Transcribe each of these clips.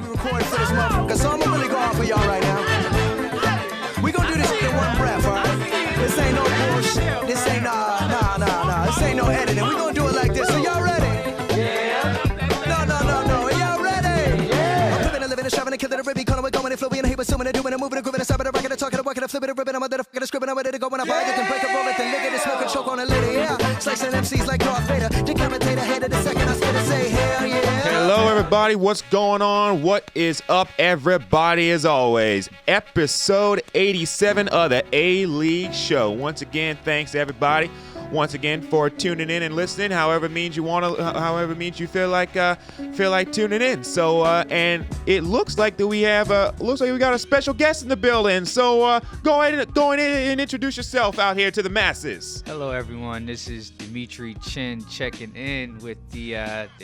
We recorded for this motherfucker, so I'ma really go out for y'all right now. We gonna do this in one breath, alright? This ain't no bullshit. This ain't nah. This ain't no editing. We gonna do it like this. So y'all ready? Yeah. No. Are y'all ready? Yeah. I'm flipping and living and shoving and killing the ribby, calling it going and flipping and heap assuming and doing and moving and grooving and stopping and rocking and talking and walking and flipping and ripping. I'm under the fucking scribbling. I'm ready to go when I buy it. Then break it, roll it, then lick it, and smoke and choke on a lid. Yeah. Slicing MCs like Darth Vader. Decapitate ahead of the second. I spit and say hell yeah. Hello, everybody. What's going on? What is up, everybody? As always, episode 87 of the A-League Show. Once again, thanks everybody. Once again for tuning in and listening. However means you feel like tuning in. So and it looks like that we got a special guest in the building. So go ahead and introduce yourself out here to the masses. Hello, everyone. This is Dimitri Chin checking in with the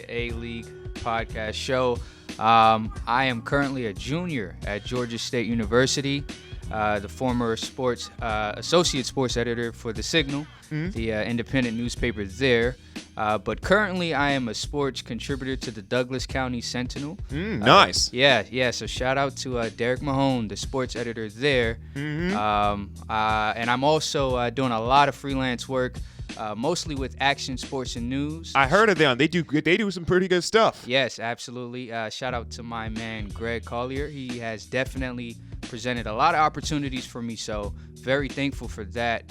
A-League podcast show. I am currently a junior at Georgia State University, the former associate sports editor for The Signal, the independent newspaper there. But currently, I am a sports contributor to the Douglas County Sentinel. Nice. Yeah. So shout out to Derek Mahone, the sports editor there. And I'm also doing a lot of freelance work, mostly with Action Sports and News. I heard of them. They do some pretty good stuff. Yes, absolutely. Shout out to my man Greg Collier. He has definitely presented a lot of opportunities for me, so very thankful for that.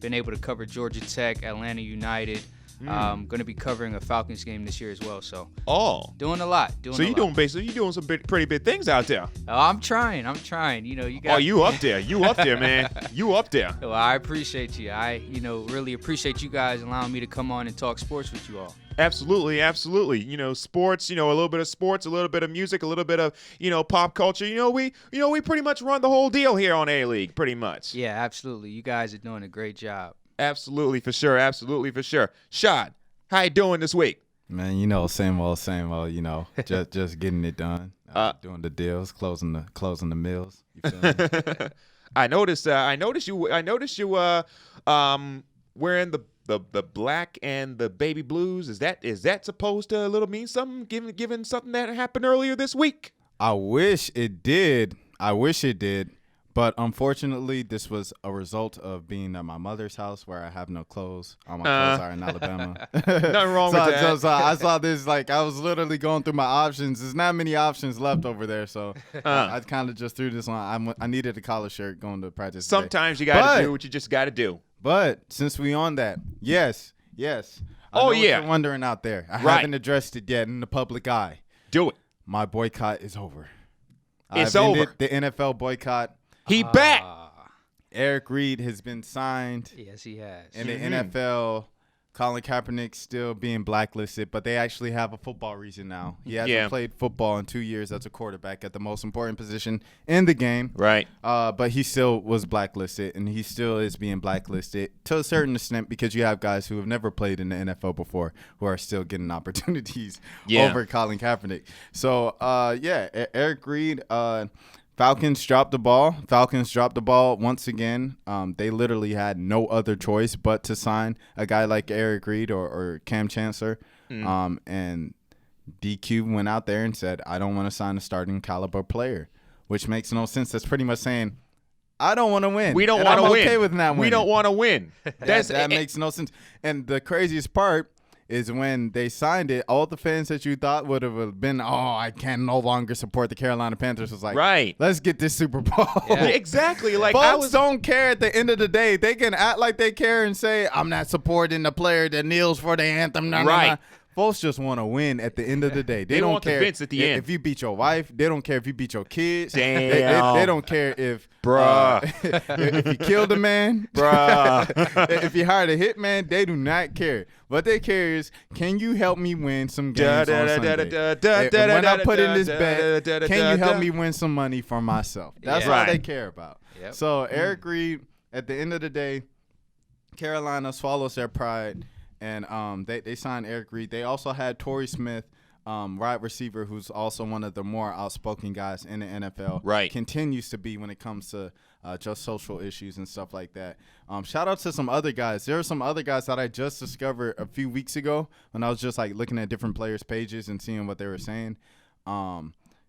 Been able to cover Georgia Tech, Atlanta United. Going to be covering a Falcons game this year as well. So doing a lot. So you're doing some pretty big things out there. Oh, I'm trying. You know, you got. Oh, you up there? You up there, man? You up there? Well, I appreciate you. I really appreciate you guys allowing me to come on and talk sports with you all. Absolutely. You know, sports. You know, a little bit of sports, a little bit of music, a little bit of pop culture. We pretty much run the whole deal here on A-League, pretty much. Yeah, absolutely. You guys are doing a great job. Absolutely for sure. Shad, how you doing this week? Man, same old, just getting it done. Doing the deals, closing the mills. You feel me? I noticed you wearing the black and the baby blues. Is that supposed to mean something given something that happened earlier this week? I wish it did. But unfortunately, this was a result of being at my mother's house where I have no clothes. All my clothes are in Alabama. Nothing wrong with that. So I saw this, I was literally going through my options. There's not many options left over there. So I kind of just threw this on. I needed a collar shirt going to practice today. Sometimes you got to do what you just got to do. But since we on that, yes. I know what you're wondering out there. I haven't addressed it yet in the public eye. Do it. My boycott is over. It's over. Ended the NFL boycott. He back. Eric Reid has been signed. Yes, he has. In the NFL, Colin Kaepernick still being blacklisted, but they actually have a football reason now. He hasn't played football in 2 years as a quarterback at the most important position in the game. Right. But he still was blacklisted, and he still is being blacklisted to a certain extent because you have guys who have never played in the NFL before who are still getting opportunities over Colin Kaepernick. So, Eric Reid, Falcons dropped the ball once again. They literally had no other choice but to sign a guy like Eric Reid or Cam Chancellor. And DQ went out there and said, I don't want to sign a starting caliber player, which makes no sense. That's pretty much saying, I don't want to win. We don't want to win. I'm okay with not winning. We don't want to win. That makes no sense. And the craziest part is when they signed it, all the fans that you thought would have been, I can no longer support the Carolina Panthers was like, right, let's get this Super Bowl. Yeah. Exactly. Like folks don't care at the end of the day. They can act like they care and say, I'm not supporting the player that kneels for the anthem. Right. Folks just want to win at the end of the day. They don't care at the end. If you beat your wife. They don't care if you beat your kids. Damn. They don't care if if you killed a man. If you hired a hitman, they do not care. What they care is, can you help me win some games on Sunday? When I put in this bet, can you help me win some money for myself? That's all they care about. Yep. So Eric Reid, at the end of the day, Carolina swallows their pride. And they signed Eric Reid. They also had Torrey Smith, wide receiver, who's also one of the more outspoken guys in the NFL. Right. Continues to be when it comes to just social issues and stuff like that. Shout out to some other guys. There are some other guys that I just discovered a few weeks ago when I was just looking at different players' pages and seeing what they were saying.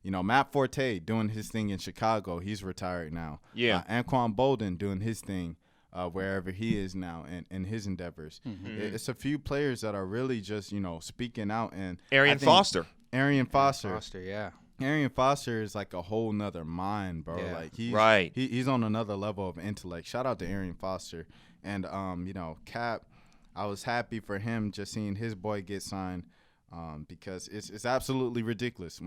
Matt Forte doing his thing in Chicago. He's retired now. Yeah. Anquan Bolden doing his thing wherever he is now in his endeavors. It's a few players that are really just, speaking out. And Arian Foster. Arian Foster, yeah. Arian Foster is like a whole nother mind, bro. Yeah. Like he's on another level of intellect. Shout out to Arian Foster. And Cap, I was happy for him just seeing his boy get signed because it's absolutely ridiculous.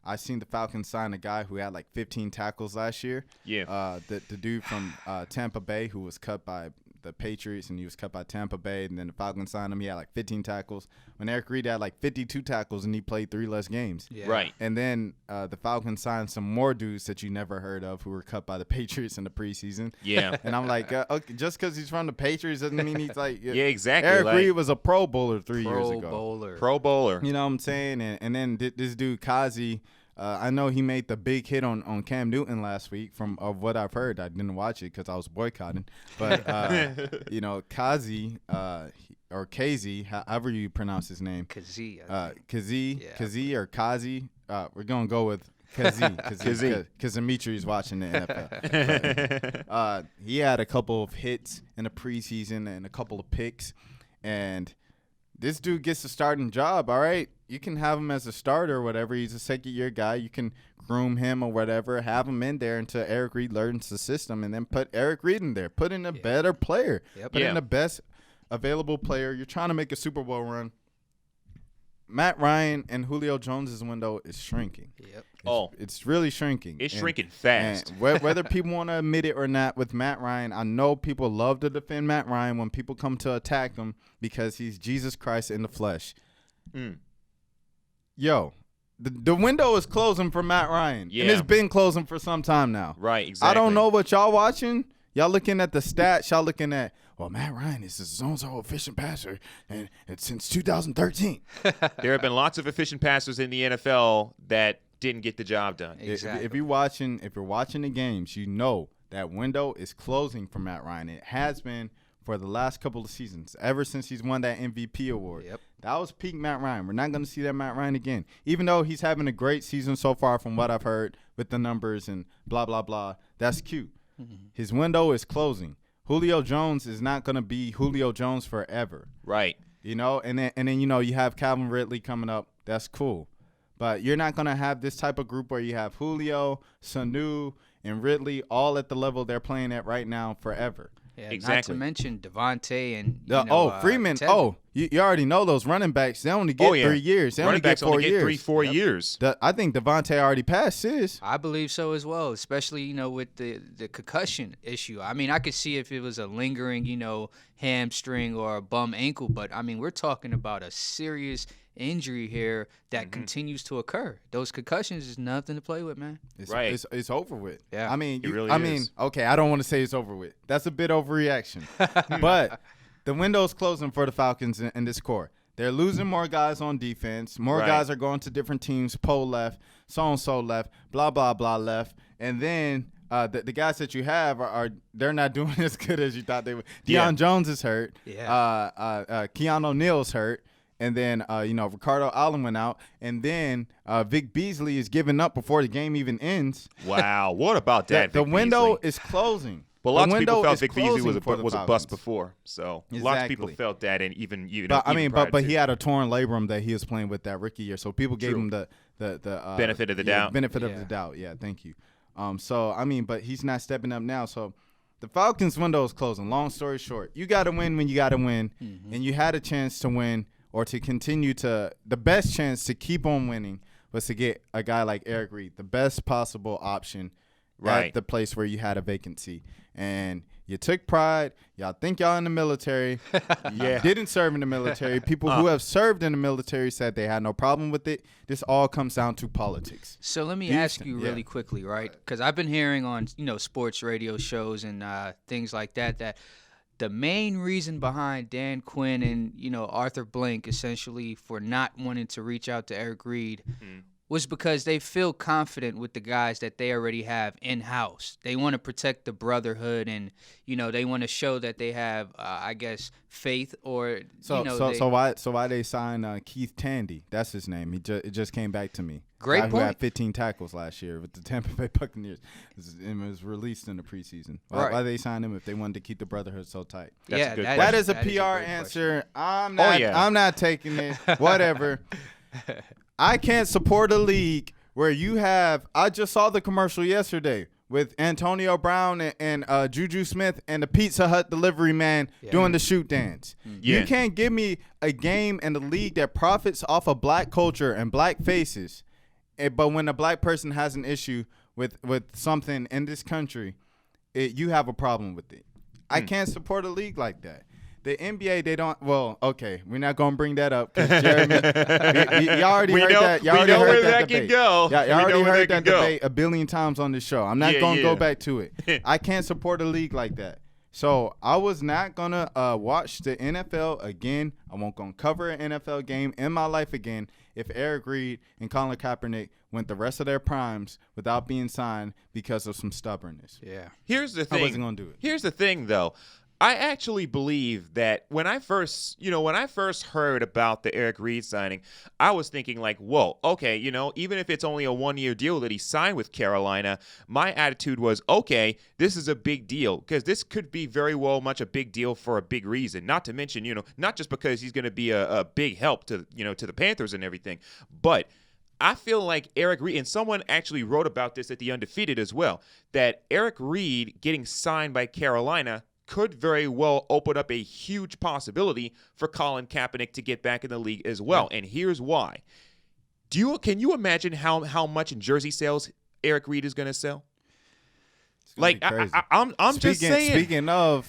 I seen the Falcons sign a guy who had like 15 tackles last year. Yeah. The dude from Tampa Bay who was cut by the Patriots and he was cut by Tampa Bay, and then the Falcons signed him. He had like 15 tackles. When Eric Reid had like 52 tackles and he played 3 less games. Yeah. Right. And then the Falcons signed some more dudes that you never heard of who were cut by the Patriots in the preseason. Yeah. And I'm like, okay, just because he's from the Patriots doesn't mean he's like. Yeah, exactly. Eric Reid was a Pro Bowler 3 years ago. Pro Bowler. You know what I'm saying? And then this dude Kazi. I know he made the big hit on Cam Newton last week of what I've heard. I didn't watch it because I was boycotting. But, Kazi, or Kazi, however you pronounce his name. Kazi. Kazi or Kazi. We're going to go with Kazi because Dimitri's watching the NFL. But, he had a couple of hits in the preseason and a couple of picks. And this dude gets a starting job, all right? You can have him as a starter or whatever. He's a second-year guy. You can groom him or whatever, have him in there until Eric Reid learns the system, and then put Eric Reid in there. Put in a better player. Yep. Put in the best available player. You're trying to make a Super Bowl run. Matt Ryan and Julio Jones' window is shrinking. Yep. It's really shrinking. It's shrinking fast. And whether people want to admit it or not with Matt Ryan, I know people love to defend Matt Ryan when people come to attack him because he's Jesus Christ in the flesh. Yo, the window is closing for Matt Ryan. Yeah. And it's been closing for some time now. Right, exactly. I don't know what y'all watching. Y'all looking at the stats. Y'all looking at, well, Matt Ryan is a so efficient passer, and it's since 2013. There have been lots of efficient passers in the NFL that didn't get the job done. Exactly. If you're watching the games, you know that window is closing for Matt Ryan. It has been for the last couple of seasons, ever since he's won that MVP award. Yep. That was peak Matt Ryan. We're not going to see that Matt Ryan again, even though he's having a great season so far from what I've heard with the numbers and blah, blah, blah. That's cute. His window is closing. Julio Jones is not going to be Julio Jones forever. Right. And then you have Calvin Ridley coming up. That's cool. But you're not going to have this type of group where you have Julio, Sanu, and Ridley all at the level they're playing at right now forever. Yeah, exactly. Not to mention Devontae and Freeman. Tevin. You already know those running backs. They only get 3 years. They running only backs get 4 only years. Get 4 years. I think Devontae already passed his. I believe so as well, especially, with the concussion issue. I mean, I could see if it was a lingering, hamstring or a bum ankle, but, I mean, we're talking about a serious injury here that continues to occur. Those concussions is nothing to play with, man. It's over with. Yeah. I mean, It really is. okay, I don't want to say it's over with. That's a bit overreaction. But the window's closing for the Falcons in this core. They're losing more guys on defense. More guys are going to different teams. Poe left, so-and-so left, blah, blah, blah left. And then the guys that you have they're not doing as good as you thought they would. Deion Jones is hurt. Yeah. Keanu O'Neal's hurt. And then, Ricardo Allen went out. And then Vic Beasley is giving up before the game even ends. Wow. What about that, The Vic window Beasley? is closing. Well, lots of people window felt is Vic Beasley was closing a bust before. So lots of people felt that, and even but he had a torn labrum that he was playing with that rookie year. So people gave him the benefit of the doubt. Benefit of the doubt. Yeah, thank you. But he's not stepping up now. So the Falcons' window is closing. Long story short, you got to win when you got to win, and you had a chance to win or to continue to – the best chance to keep on winning was to get a guy like Eric Reid, the best possible option at the place where you had a vacancy. And you took pride. Y'all think y'all in the military. You didn't serve in the military. People who have served in the military said they had no problem with it. This all comes down to politics. So let me ask you really quickly, right? Because I've been hearing on, sports radio shows and things like that the main reason behind Dan Quinn and, Arthur Blank essentially for not wanting to reach out to Eric Reid was because they feel confident with the guys that they already have in-house. They want to protect the brotherhood and, they want to show that they have, faith or, So why they sign Keith Tandy? That's his name. It just came back to me. Great guy point. who had 15 tackles last year with the Tampa Bay Buccaneers. It was released in the preseason. Why they signed him if they wanted to keep the brotherhood so tight? That's a good That is a that PR great answer. question. I'm not taking it. Whatever. I can't support a league where you have – I just saw the commercial yesterday with Antonio Brown and Juju Smith and the Pizza Hut delivery man doing the shoot dance. Yeah. You can't give me a game and a league that profits off of black culture and black faces, but when a black person has an issue with something in this country, you have a problem with it. I can't support a league like that. The NBA, they don't. Well, okay, we're not gonna bring that up because Jeremy, y'all already heard that. Y'all already heard that debate. Y'all already heard that debate a billion times on this show. I'm not gonna go back to it. I can't support a league like that. So I was not gonna watch the NFL again. I won't gonna cover an NFL game in my life again if Eric Reid and Colin Kaepernick went the rest of their primes without being signed because of some stubbornness. Yeah. Here's the thing. I wasn't gonna do it. Here's the thing, though. I actually believe that when I first heard about the Eric Reid signing, I was thinking like, whoa, okay, even if it's only a 1-year deal that he signed with Carolina, my attitude was, okay, this is a big deal because this could be very well much a big deal for a big reason. Not to mention, not just because he's going to be a big help to the Panthers and everything, but I feel like Eric Reid, and someone actually wrote about this at The Undefeated as well, that Eric Reid getting signed by Carolina could very well open up a huge possibility for Colin Kaepernick to get back in the league as well. And here's why. Can you imagine how much in jersey sales Eric Reid is going to sell? Like I'm just saying. Speaking of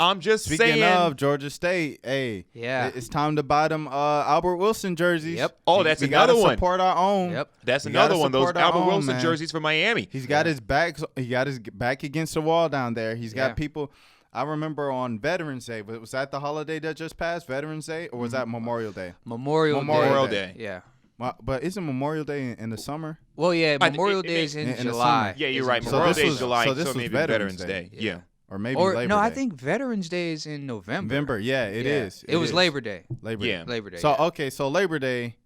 Georgia State, it's time to buy them Albert Wilson jerseys. Yep. Oh, that's another one. Support our own. Yep. That's another one. Those Albert Wilson jerseys for Miami. He's got his back. He got his back against the wall down there. He's got people. I remember on Veterans Day. Was that the holiday that just passed, Veterans Day, or was that Memorial Day? Memorial Day. Yeah. But isn't Memorial Day in the summer? Well, yeah, Memorial Day is in July. Yeah, you're right. Memorial Day is July, so this was maybe Veterans Day. Yeah. Or maybe Labor Day. No, I think Veterans Day is in November. Yeah, it is. It was Labor Day. Labor Day. So Labor Day,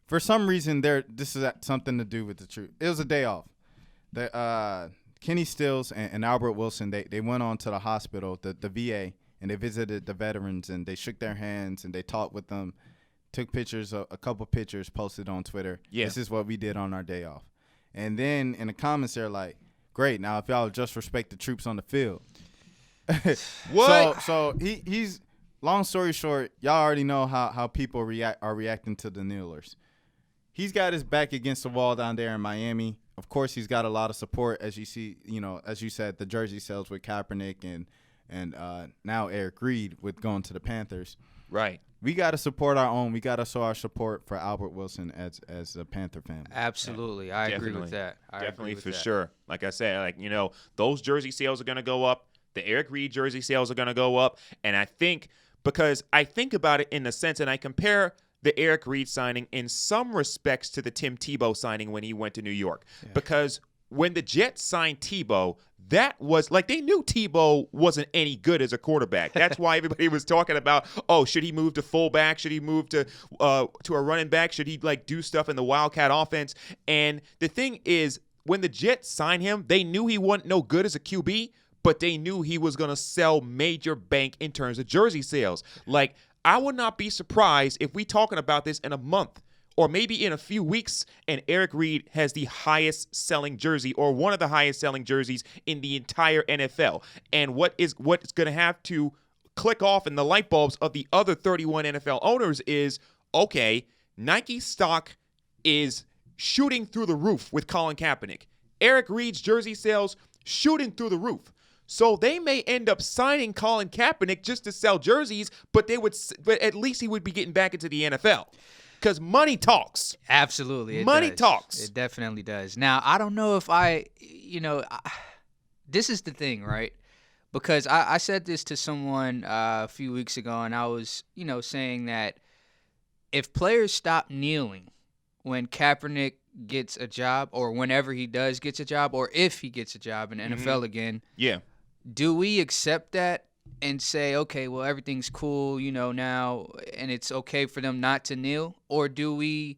for some reason, this is something to do with the truth. It was a day off. Kenny Stills and Albert Wilson, they went on to the hospital, the VA, and they visited the veterans, and they shook their hands, and they talked with them, took pictures, a couple pictures, posted on Twitter. Yeah. This is what we did on our day off. And then in the comments, they're like, great, now if y'all just respect the troops on the field. What? So he's, long story short, y'all already know how people are reacting to the kneelers. He's got his back against the wall down there in Miami. Of course, he's got a lot of support, as you see, as you said, the jersey sales with Kaepernick and now Eric Reid with going to the Panthers. Right. We got to support our own. We got to show our support for Albert Wilson as a Panther fan. Absolutely. I agree with that. Definitely for sure. Like I said, those jersey sales are going to go up. The Eric Reid jersey sales are going to go up. And I think because I think about it in the sense, and I compare the Eric Reid signing in some respects to the Tim Tebow signing when he went to New York. Yeah. Because when the Jets signed Tebow, that was like they knew Tebow wasn't any good as a quarterback. That's why everybody was talking about, should he move to fullback? Should he move to a running back? Should he do stuff in the Wildcat offense? And the thing is, when the Jets signed him, they knew he wasn't no good as a QB, but they knew he was going to sell major bank in terms of jersey sales. Like, I would not be surprised if we talking about this in a month or maybe in a few weeks and Eric Reid has the highest selling jersey or one of the highest selling jerseys in the entire NFL. And what's going to have to click off in the light bulbs of the other 31 NFL owners is, okay, Nike stock is shooting through the roof with Colin Kaepernick. Eric Reid's jersey sales shooting through the roof. So they may end up signing Colin Kaepernick just to sell jerseys, but at least he would be getting back into the NFL because money talks. Absolutely, money talks. It definitely does. Now I don't know if this is the thing, right? Because I said this to someone a few weeks ago, and I was saying that if players stop kneeling when Kaepernick gets a job, or whenever he does gets a job, or if he gets a job in the NFL again, do we accept that and say, okay, well, everything's cool, now, and it's okay for them not to kneel? Or do we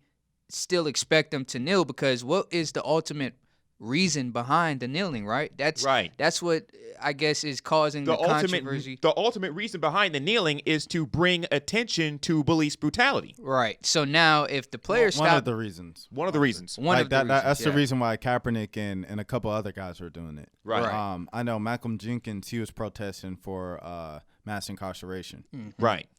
still expect them to kneel, because what is the ultimate reason behind the kneeling, right? That's what I guess is causing the controversy. The ultimate reason behind the kneeling is to bring attention to police brutality. Right. So now if the players One of the reasons. That's the reason why Kaepernick and a couple other guys were doing it. Right. I know Malcolm Jenkins, he was protesting for mass incarceration. Mm-hmm. Right.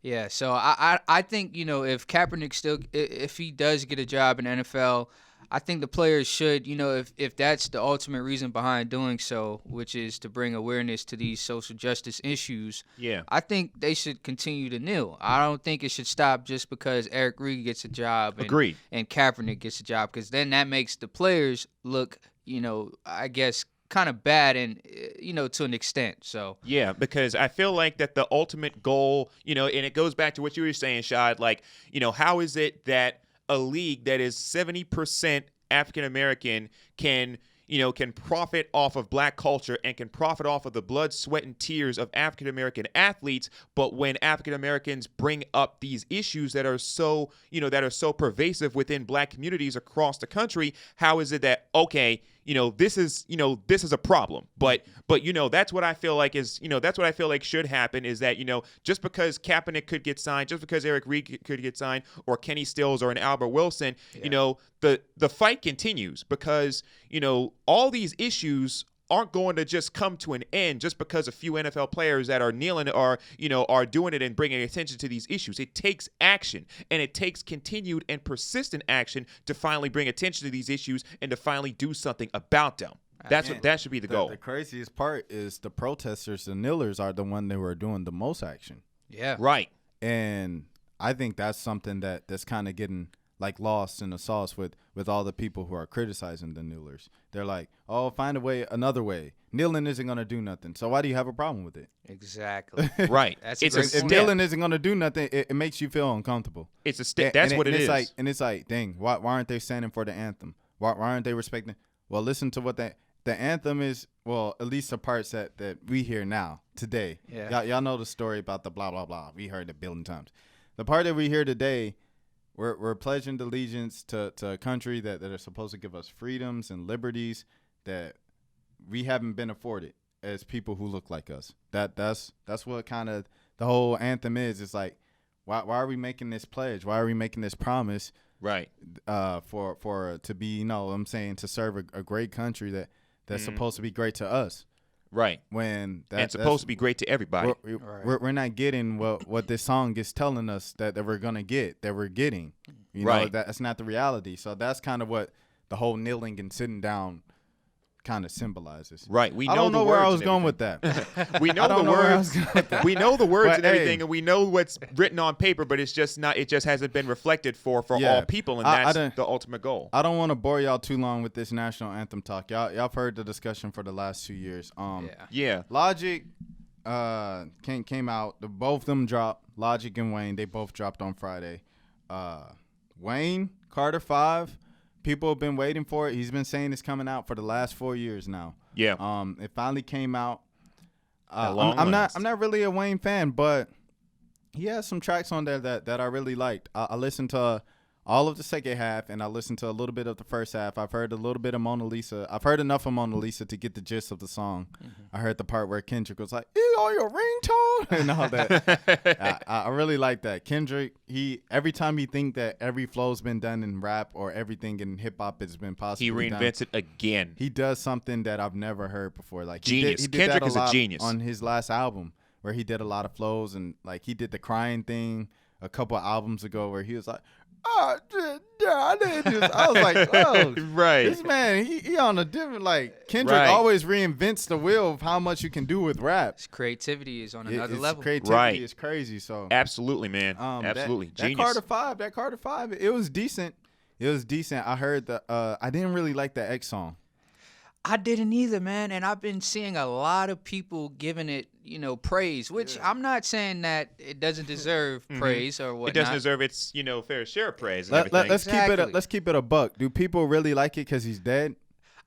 Yeah, so I think, if Kaepernick if he does get a job in the NFL, I think the players should, if that's the ultimate reason behind doing so, which is to bring awareness to these social justice issues, I think they should continue to kneel. I don't think it should stop just because Eric Reid gets a job and Kaepernick gets a job, because then that makes the players look, I guess, kind of bad and, to an extent. So yeah, because I feel like that the ultimate goal, and it goes back to what you were saying, Shad, like, how is it that a league that is 70% African American can profit off of black culture and can profit off of the blood, sweat, and tears of African American athletes, but when African Americans bring up these issues that are so pervasive within black communities across the country, how is it that this is a problem? But that's what I feel like should happen, is that just because Kaepernick could get signed, just because Eric Reid could get signed, or Kenny Stills or an Albert Wilson, the fight continues, because all these issues aren't going to just come to an end just because a few NFL players that are kneeling are doing it and bringing attention to these issues. It takes action, and it takes continued and persistent action to finally bring attention to these issues and to finally do something about them. That should be the goal. The craziest part is the protesters, the kneelers, are the one that were doing the most action. Yeah. Right. And I think that's something that's kind of getting like lost in the sauce with all the people who are criticizing the kneelers. They're like, oh, find another way. Kneeling isn't going to do nothing. So why do you have a problem with it? Exactly. Right. That's if kneeling isn't going to do nothing, it makes you feel uncomfortable. It's a step. That's what it is. It's like, dang, why aren't they standing for the anthem? Why aren't they respecting? Well, listen to what the anthem is. Well, at least the parts that we hear now, today. Yeah. Y'all know the story about the blah, blah, blah. We heard it a billion times. The part that we hear today, we're pledging allegiance to a country that are supposed to give us freedoms and liberties that we haven't been afforded as people who look like us. That's what kind of the whole anthem is. It's like, why are we making this pledge? Why are we making this promise? Right. For to be, to serve a great country that's supposed to be great to us. Right. When that's supposed to be great to everybody. We're not getting what this song is telling us that we're gonna get, that we're getting. That's not the reality. So that's kind of what the whole kneeling and sitting down kind of symbolizes. Right. I don't know where I was going with that. We know the words. We know the words and everything, and we know what's written on paper, but it's just not. It just hasn't been reflected for all people, and that's the ultimate goal. I don't want to bore y'all too long with this national anthem talk. Y'all have heard the discussion for the last 2 years. Yeah. Logic came out. Both of them dropped. Logic and Wayne, they both dropped on Friday. Wayne, Carter 5. People have been waiting for it. He's been saying it's coming out for the last 4 years now. Yeah. It finally came out. I'm not really a Wayne fan, but he has some tracks on there that I really liked. I listened to all of the second half, and I listened to a little bit of the first half. I've heard a little bit of Mona Lisa. I've heard enough of Mona Lisa to get the gist of the song. Mm-hmm. I heard the part where Kendrick was like, "Is on your ringtone?" and all that. I really like that. Kendrick, every time he think that every flow's been done in rap or everything in hip hop has been possible, he reinvents it again. He does something that I've never heard before. Like genius. He did Kendrick that is a genius on his last album, where he did a lot of flows, and like he did the crying thing a couple of albums ago, where he was like, "Oh, I was like, oh, right. This man, he on a different, like, Kendrick always reinvents the wheel of how much you can do with rap. His creativity is on another level. Creativity is crazy. So absolutely, man. Absolutely. That Carter 5, it was decent. I heard I didn't really like the X song. I didn't either, man. And I've been seeing a lot of people giving it, praise, which I'm not saying that it doesn't deserve praise or whatnot. It doesn't deserve its, fair share of praise and everything. Let's keep it a buck. Do people really like it because he's dead?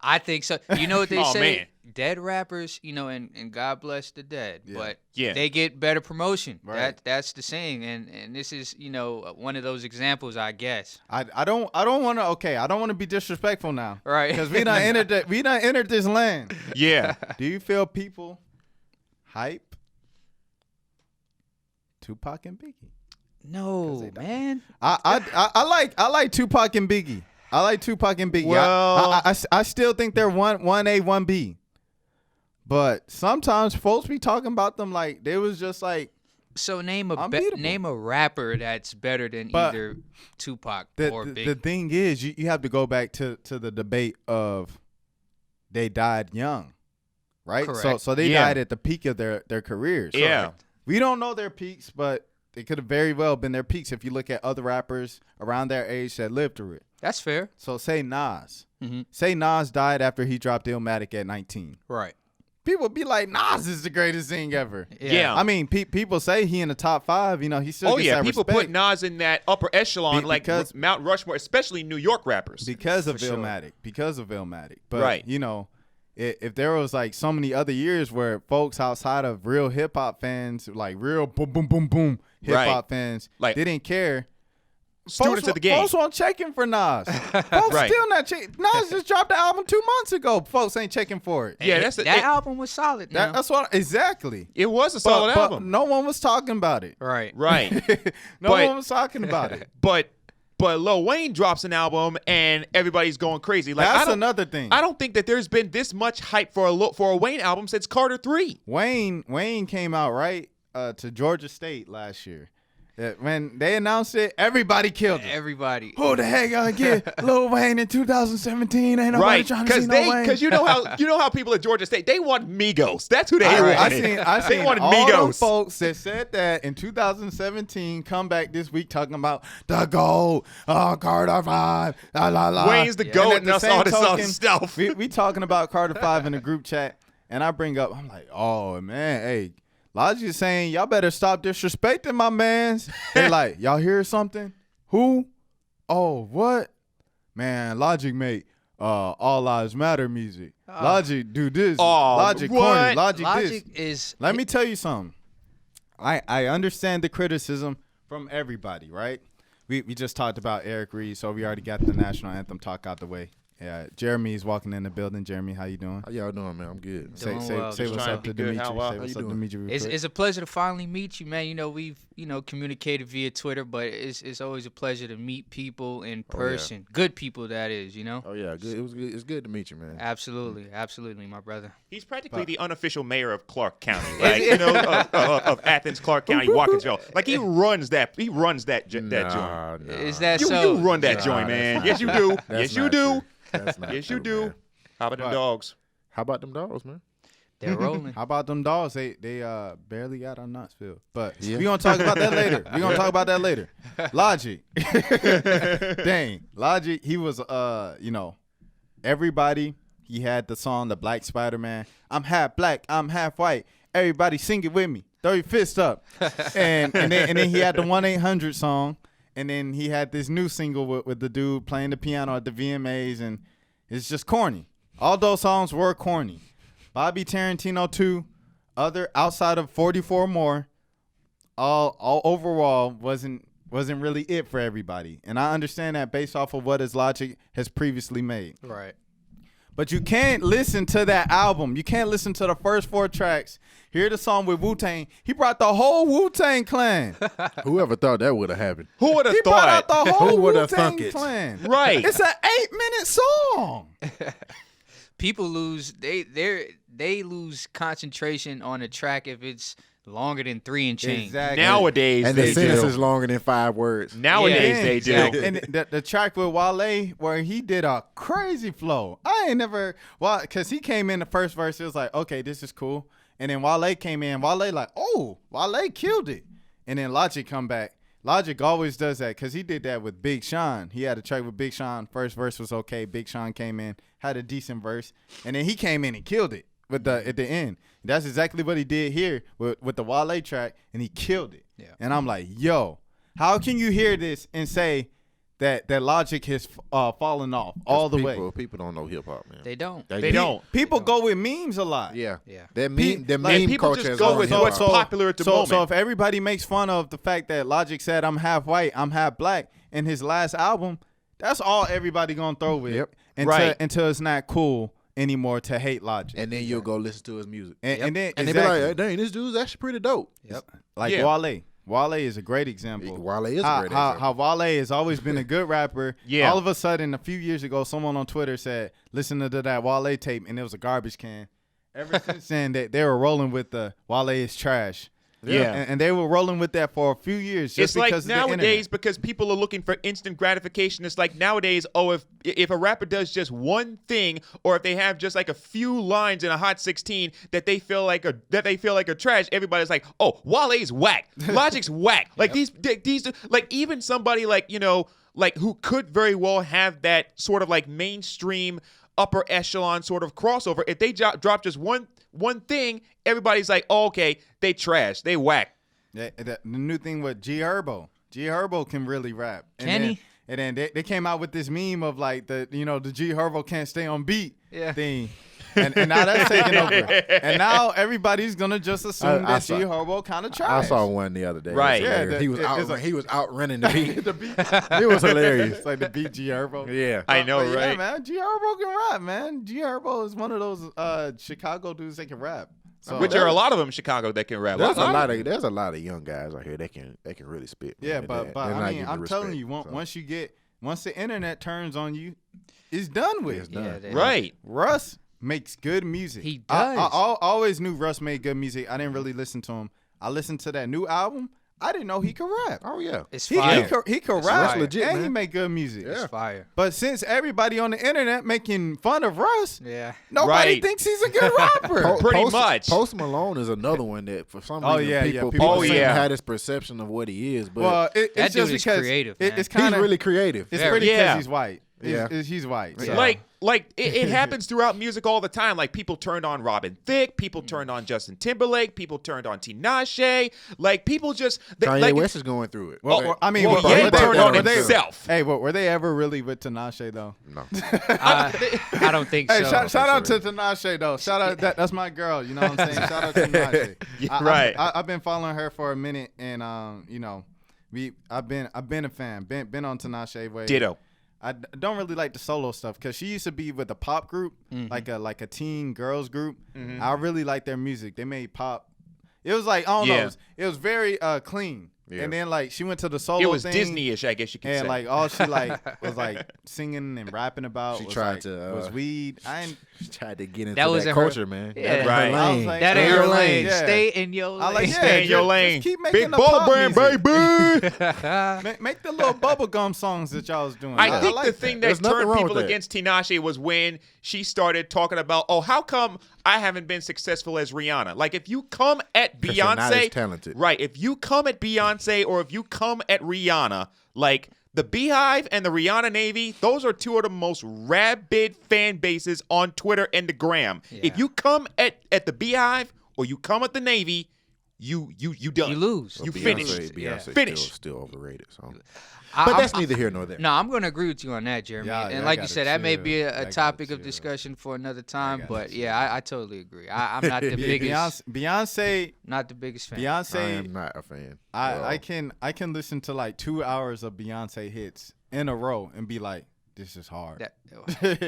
I think so. You know what they say? Man. dead rappers, and God bless the dead, but Yeah. they get better promotion. Right. That's the saying, and this is one of those examples, I guess. I don't want to be disrespectful now, Right. Because we done entered this land. Yeah. Do you feel people hype Tupac and Biggie? No, man. I like Tupac and Biggie. I like Tupac and Biggie. Well, I still think they're 1A, 1B. But sometimes folks be talking about them like they was just like. So name a rapper that's better than either Tupac or Biggie. The thing is, you have to go back to the debate of they died young, right? Correct. So they died at the peak of their careers. Yeah. We don't know their peaks, but it could have very well been their peaks if you look at other rappers around their age that lived through it. That's fair. So say Nas. Mm-hmm. Say Nas died after he dropped Illmatic at 19. Right. People be like, Nas is the greatest thing ever. Yeah. I mean, people say he in the top 5. He still gets that people respect. put Nas in that upper echelon, because Mount Rushmore, especially New York rappers. Because of sure. Illmatic. But, Right. if there was like so many other years where folks outside of real hip-hop fans, like real boom, boom, boom, boom hip-hop Right. fans, Like, didn't care. Students of the game. Folks weren't checking for Nas. Folks Right. still not checking. Nas just dropped the album 2 months ago. Folks ain't checking for it. Yeah, that album was solid. Now. That's what exactly. it was a solid But album. no one was talking about it. Right. Right. No But- one was talking about it. But Lil Wayne drops an album and everybody's going crazy. Like That's another thing. I don't think that there's been this much hype for a Wayne album since Carter 3. Wayne came out right to Georgia State last year. When they announced it, everybody killed it. Everybody. Who the heck gonna get Lil Wayne in 2017? Ain't nobody Right, trying to see no Wayne. because you know how people at Georgia State, they want Migos. That's who they I wanted. seen They wanted all them Migos. folks that said that in 2017 come back this week talking about the GOAT, Carter 5, la la la. Wayne's the And GOAT at and the that's all same this other token, stuff. We talking about Carter 5 in the group chat, and I bring up, I'm like, oh man, hey, Logic is saying y'all better stop disrespecting my mans. They like, y'all hear something? Who? Oh, what? Man, Logic make All Lives Matter music. Logic do this. Oh, Logic what? corny. Logic Logic this. is. Let me tell you something. I understand the criticism from everybody, right? We just talked about Eric Reid, so we already got the national anthem talk out the way. Yeah, Jeremy's walking in the building. Jeremy, how you doing? How y'all doing, man? I'm good. Say Doing well. what's Just trying up to to be good. Dimitri. How Say you what's up to doing? Dimitri. real quick. It's a pleasure to finally meet you, man. We've communicated via Twitter, but it's always a pleasure to meet people in person. Good people, that is. Oh yeah, good. It was good. It's good to meet you, man. Absolutely, my brother. He's practically the unofficial mayor of Clark County, like of Athens, Clark County, Watkinsville. Like he runs that joint. Nah. Is that You so? run that Nah, joint, that's man. not Yes, you true. do. That's Yes, you not do. true. That's not Yes, you true, do. man. How about them But- dogs? How about them dogs, man? They're rolling. How about them dogs? They barely got on Knoxville. But Yeah. we're gonna talk about that later. Logic. Dang. Logic, he was everybody, he had the song The Black Spider-Man. I'm half black, I'm half white. Everybody sing it with me. Throw your fist up. and then he had the 1-800 song. And then he had this new single with the dude playing the piano at the VMAs, and it's just corny. All those songs were corny. Bobby Tarantino 2, other outside of 44 More, all overall wasn't really it for everybody. And I understand that based off of what his Logic has previously made. Right. But you can't listen to that album. You can't listen to the first 4 tracks. Hear the song with Wu-Tang. He brought the whole Wu-Tang clan. Whoever thought that would have happened? Who would have He brought out thought? the whole Who would've Wu-Tang thunk it? clan. Right. It's an 8-minute song. People lose they lose concentration on a track if it's longer than 3 and change. Exactly. Nowadays, And they the sentence do. is longer than 5 words. Nowadays, Yeah, they do. exactly. And the track with Wale where he did a crazy flow. I ain't never, because he came in the first verse, it was like, okay, this is cool. And then Wale came in, Wale like, oh, Wale killed it. And then Logic come back. Logic always does that because he did that with Big Sean. He had a track with Big Sean. First verse was okay. Big Sean came in, had a decent verse. And then he came in and killed it at the end. That's exactly what he did here with the Wale track, and he killed it. Yeah. And I'm like, yo, how can you hear this and say that Logic has fallen off all the way. People don't know hip hop, man. They don't. They don't. People go with memes a lot. Yeah. Yeah. That meme, People culture just has go ruined with hip what's hop. popular at the moment. So if everybody makes fun of the fact that Logic said I'm half white, I'm half black in his last album, that's all everybody gonna throw with. Yep. Until it's not cool anymore to hate Logic. And then you'll go listen to his music. And then And exactly, they be like, hey, dang, this dude's actually pretty dope. Yep. like Yeah. Wale. Wale is a great example. Wale is a how, great how, example. how Wale has always been a good rapper. Yeah. All of a sudden, a few years ago, someone on Twitter said, listen to that Wale tape, and it was a garbage can. Ever since then, they were rolling with the Wale is trash. Yeah. And they were rolling with that for a few years. Just It's like because of the nowadays, internet. because people are looking for instant gratification. It's like nowadays, if a rapper does just one thing, or if they have just like a few lines in a Hot 16 that they feel like are trash, everybody's like, oh, Wale's whack, Logic's whack. Like these, like even somebody like like who could very well have that sort of like mainstream upper echelon sort of crossover. If they drop just one thing, everybody's like, oh, okay, they trash, they whack. The new thing with G Herbo. G Herbo can really rap. Can he? And then they came out with this meme of like the G Herbo can't stay on beat thing. And now that's taking over. And now everybody's gonna just assume I that G saw- Herbo kind of trash. I saw one the other day. Right. It was hilarious. Yeah, he was outrunning the beat. the beat. It was hilarious. It's like the beat G Herbo. Yeah. I know, But right? Yeah, man. G Herbo can rap, man. G Herbo is one of those Chicago dudes that can rap. So, Which are a lot of them in Chicago that can rap. There's a lot of young guys out here that can really spit. yeah, man. but They're I not mean, getting I'm the telling respect, you, so. once the internet turns on you, it's done with. It's done. Yeah, they- Right. Russ makes good music. He I does. always knew Russ made good music. I didn't really listen to him. I listened to that new album. I didn't know he could rap. Oh yeah. It's He fire. could It's rap fire. legit, and he man. make good music. It's fire. But since everybody on the internet making fun of Russ, Yeah. nobody Right. thinks he's a good rapper. Pretty much. Post Malone is another one that for some Oh, reason yeah, people Oh, yeah. had this perception of what he is, but Well, That it's dude just is because creative, it's man. he's kind of really creative. It's Very. pretty because Yeah. he's white. Yeah. He's white. So. Like it happens throughout music all the time. Like people turned on Robin Thicke, people turned on Justin Timberlake, people turned on Tinashe. Like people just Kanye like, West is going through it. Well, I mean, well, were Ye they- turned on were they- himself. Hey, were they ever really with Tinashe though? No. I don't think Hey, so. shout out to Tinashe though. Shout out that's my girl. You know what I'm saying? Shout out to Tinashe. Yeah, right. I've been following her for a minute, and I've been a fan. Been on Tinashe way. Ditto. I don't really like the solo stuff because she used to be with a pop group, like a teen girls group. I really like their music. They made pop. It was like I don't know. It was very clean. Yeah. And then like she went to the solo. It was thing, Disney-ish, I guess you could and say. like all she like was like singing and rapping about. She was, tried like, to, was weed. She tried to get into That that, wasn't her- culture, man. Yeah. That Right. ain't her I was lane. like, That Stay ain't in your your lane. Yeah. Stay in your I like lane. Stay in your just lane. keep making Big the ball pop brand, music. baby. Make the little bubblegum songs that y'all was doing. I think like the thing that There's nothing turned wrong people with that. against Tinashe was when she started talking about, oh, how come I haven't been successful as Rihanna? Like, if you come at 'Cause you're not as Beyonce, talented. right? If you come at Beyonce or if you come at Rihanna, like the Beehive and the Rihanna Navy, those are two of the most rabid fan bases on Twitter and the gram. If you come at the Beehive or you come at the Navy, you done. You lose. You Beyonce, finished. Beyonce Finished. still overrated. So. I- But I'm- that's neither here nor there. No, I'm going to agree with you on that, Jeremy. Yeah, and I like you gotta said, that may chill. be I a gotta topic of chill. discussion for another time. gotta But chill. yeah, I totally agree. I'm not the biggest, Beyonce, not the biggest fan. I Beyonce. am not a fan. I can listen to like 2 hours of Beyonce hits in a row and be like, this is hard. That-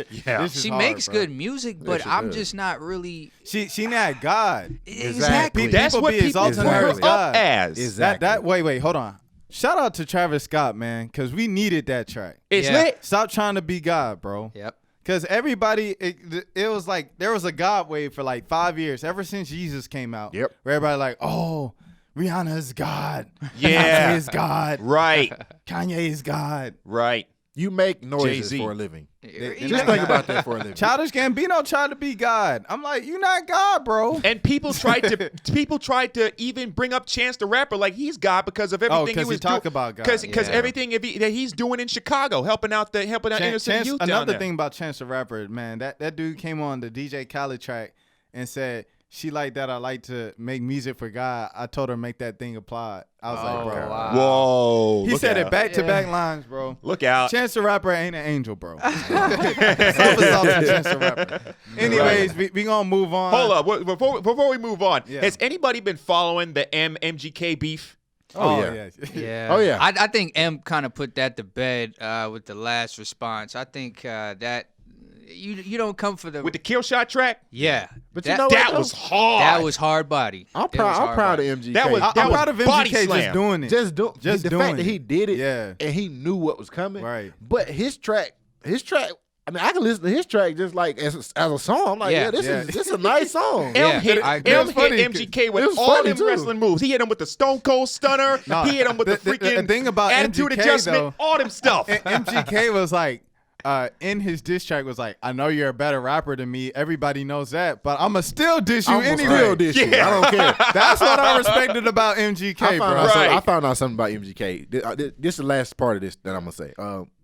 Yeah. This is she hard, makes bro. good music, but she I'm does. just not really. She not God. Exactly. That's People what be people exalting grew her up as God. as. Exactly. That wait, hold on. Shout out to Travis Scott, man, because we needed that track. It's Yeah. lit. Stop trying to be God, bro. Yep. Because everybody, it was like there was a God wave for like 5 years, ever since Jesus came out. Yep. Where everybody like, oh, Rihanna is God. Yeah. Kanye is God. Right. Kanye is God. Right. You make noises Jay-Z. for a living. You Just know, think about that for a living. Childish Gambino tried to be God. I'm like, you not God, bro. And people tried to even bring up Chance the Rapper like he's God because of everything 'cause he was he talk doing. about God. Because Yeah. everything that he's doing in Chicago, helping out inner city youth down Another there. thing about Chance the Rapper, man, that dude came on the DJ Khaled track and said, she like that I like to make music for God. I told her make that thing apply. I was like, bro. Wow. Whoa. He look said out. it back-to-back lines, bro. Look out. Chance the Rapper ain't an angel, bro. Chance the Rapper. Anyways, we going to move on. Hold up. Before we move on, Yeah. has anybody been following the MGK beef? Oh, yeah. Yeah. Oh, yeah. I think M kind of put that to bed with the last response. I think that you don't come for the With the kill shot track? yeah. But that, you know what, That though? was hard. that was hard body. I'm That was proud. I'm hard proud body. of MGK. That was- I'm proud of body MGK slam. just doing it. just the doing fact that it. he did it, Yeah. and he knew what was coming. Right. But his track. I mean, I can listen to his track just like as a song. I'm like, Yeah. this is a nice song. Yeah, M hit, I agree. M It was funny. hit MGK It with was all funny, them too. wrestling moves. He hit him with the Stone Cold Stunner. No, He hit him with the the freaking thing about attitude MGK, adjustment. though, all them stuff. MGK was like, in his diss track was like, I know you're a better rapper than me. Everybody knows that, but I'ma still diss you I'm anyway. still this shit. Yeah. I don't care. That's what I respected about MGK, I bro. found out something about MGK. This is the last part of this that I'm gonna say.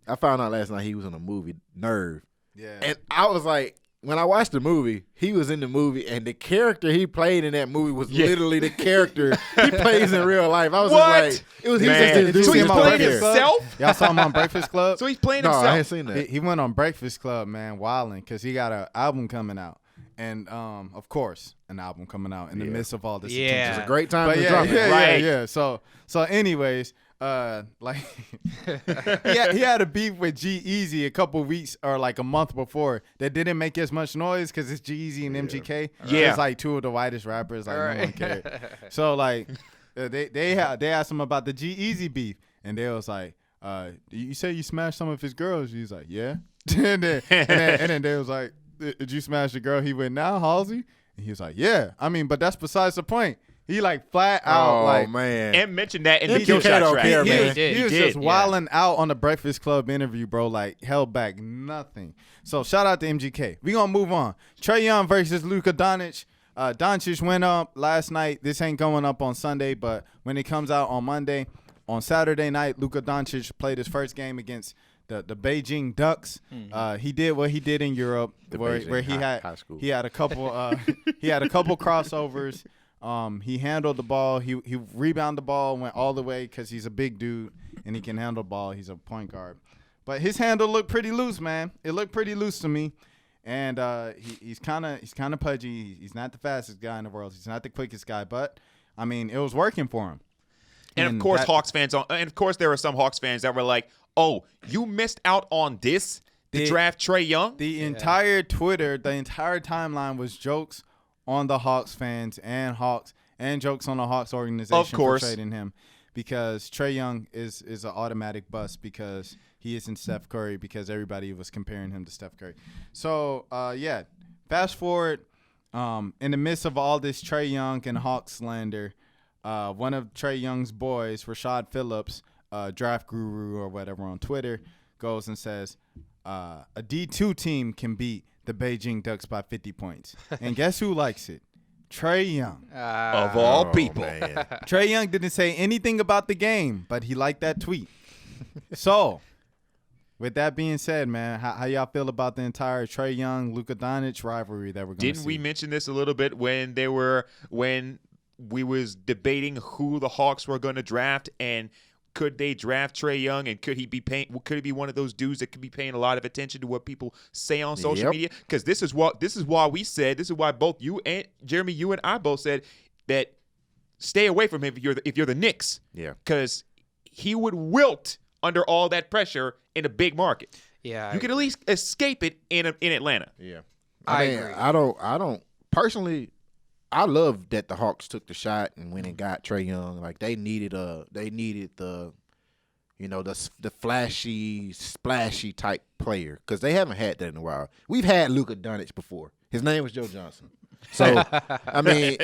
I found out last night he was in a movie, Nerve, Yeah. and I was like, when I watched the movie, he was in the movie, and the character he played in that movie was literally the character he plays in real life. I was What? just like, he was Man. just this So dude he's in playing my himself? hair. Y'all saw him on Breakfast Club? So he's playing No, himself. I ain't seen that. He went on Breakfast Club, man, wilding, because he got an album coming out. And, of course, an album coming out in the midst of all this Yeah. attention. It's a great time But to yeah, drop it. yeah, Right. yeah. So anyways, like he had a beef with G-Eazy a couple weeks or like a month before that didn't make as much noise because it's G-Eazy and MGK. Yeah. It's like two of the whitest rappers. Like no one Right. cared. So like they asked him about the G-Eazy beef, and they was like, you say you smashed some of his girls? He's like, yeah. and then they was like, did you smash the girl he with now, Halsey? And he was like, yeah. I mean, but that's besides the point. He like flat out Oh like man, M mentioned that in the MGK kill shot don't track. care, Yeah, man. he did. he was did, just wilding out on the Breakfast Club interview, bro. Like held back nothing. So shout out to MGK. We gonna move on. Trae Young versus Luka Doncic. Doncic went up last night. This ain't going up on Sunday, but when it comes out on Monday, on Saturday night, Luka Doncic played his first game against the Beijing Ducks. He did what he did in Europe, where Beijing he high school. he had a couple crossovers. He handled the ball. He rebounded the ball, went all the way because he's a big dude and he can handle the ball. He's a point guard. But his handle looked pretty loose, man. It looked pretty loose to me. And he's kind of pudgy. He's not the fastest guy in the world. He's not the quickest guy. But I mean, it was working for him. And of course, there were some Hawks fans that were like, "Oh, you missed out on this to draft Trae Young." The entire Twitter, the entire timeline was jokes on the Hawks fans and jokes on the Hawks organization Of course. for trading him, because Trae Young is an automatic bust because he isn't Steph Curry, because everybody was comparing him to Steph Curry. So fast forward, in the midst of all this Trae Young and Hawks slander, one of Trae Young's boys, Rashad Phillips, draft guru or whatever on Twitter, goes and says a D2 team can beat the Beijing Ducks by 50 points. And guess who likes it? Trae Young. Of all people. Man. Trae Young didn't say anything about the game, but he liked that tweet. So, with that being said, man, how y'all feel about the entire Trae Young, Luka Doncic rivalry that we're going to see? Didn't we mention this a little bit when we was debating who the Hawks were going to draft, and could they draft Trae Young, and could he be one of those dudes that could be paying a lot of attention to what people say on social Yep. media? Because this is why both you and Jeremy, you and I both said that stay away from him if you're the Knicks. Yeah. Because he would wilt under all that pressure in a big market. Yeah. You could at least escape it in Atlanta. Yeah. I mean, agree. I don't personally. I love that the Hawks took the shot and went and got Trae Young. Like they needed the flashy, splashy type player, because they haven't had that in a while. We've had Luka Doncic before. His name was Joe Johnson. So I mean,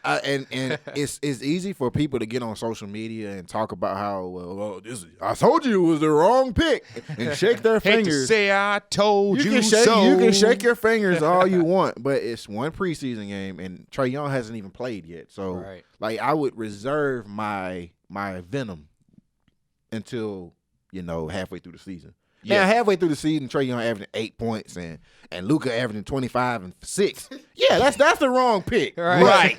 and it's easy for people to get on social media and talk about how I told you it was the wrong pick and shake their Hate to fingers. say I told you shake, so. You can shake your fingers all you want, but it's one preseason game, and Trae Young hasn't even played yet. So, Right. like, I would reserve my venom until halfway through the season. Yeah. Now, halfway through the season, Trae Young averaging 8 points and Luka averaging 25 and 6. Yeah, that's the wrong pick. Right.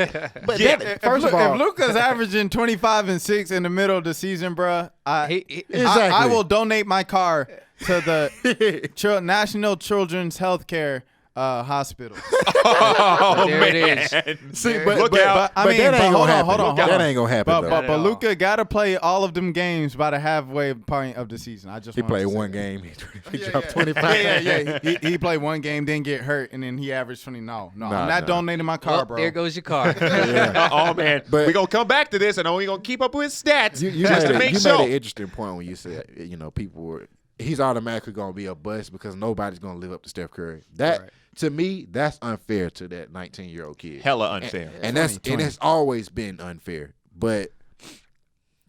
But Yeah. first of all, if Luka's averaging 25 and 6 in the middle of the season, bruh, I Exactly. will donate my car to the National Children's Healthcare Hospital. Oh, There man. it is. See, Look out. But that ain't gonna happen. Hold on. That ain't gonna happen. But though. Luka got to play all of them games by the halfway point of the season. I just He wanted played to say one that. game. He dropped 25. Yeah. He played one game, then get hurt, and then he averaged 20. No, I'm not donating my car, Well, bro. there goes your car. Oh, man. But- We're going to come back to this, and we're going to keep up with his stats You just to made make an sure. interesting point when you said, people were. He's automatically gonna be a bust because nobody's gonna live up to Steph Curry. That to me, that's unfair to that 19-year-old kid. Hella unfair. And it's always been unfair. But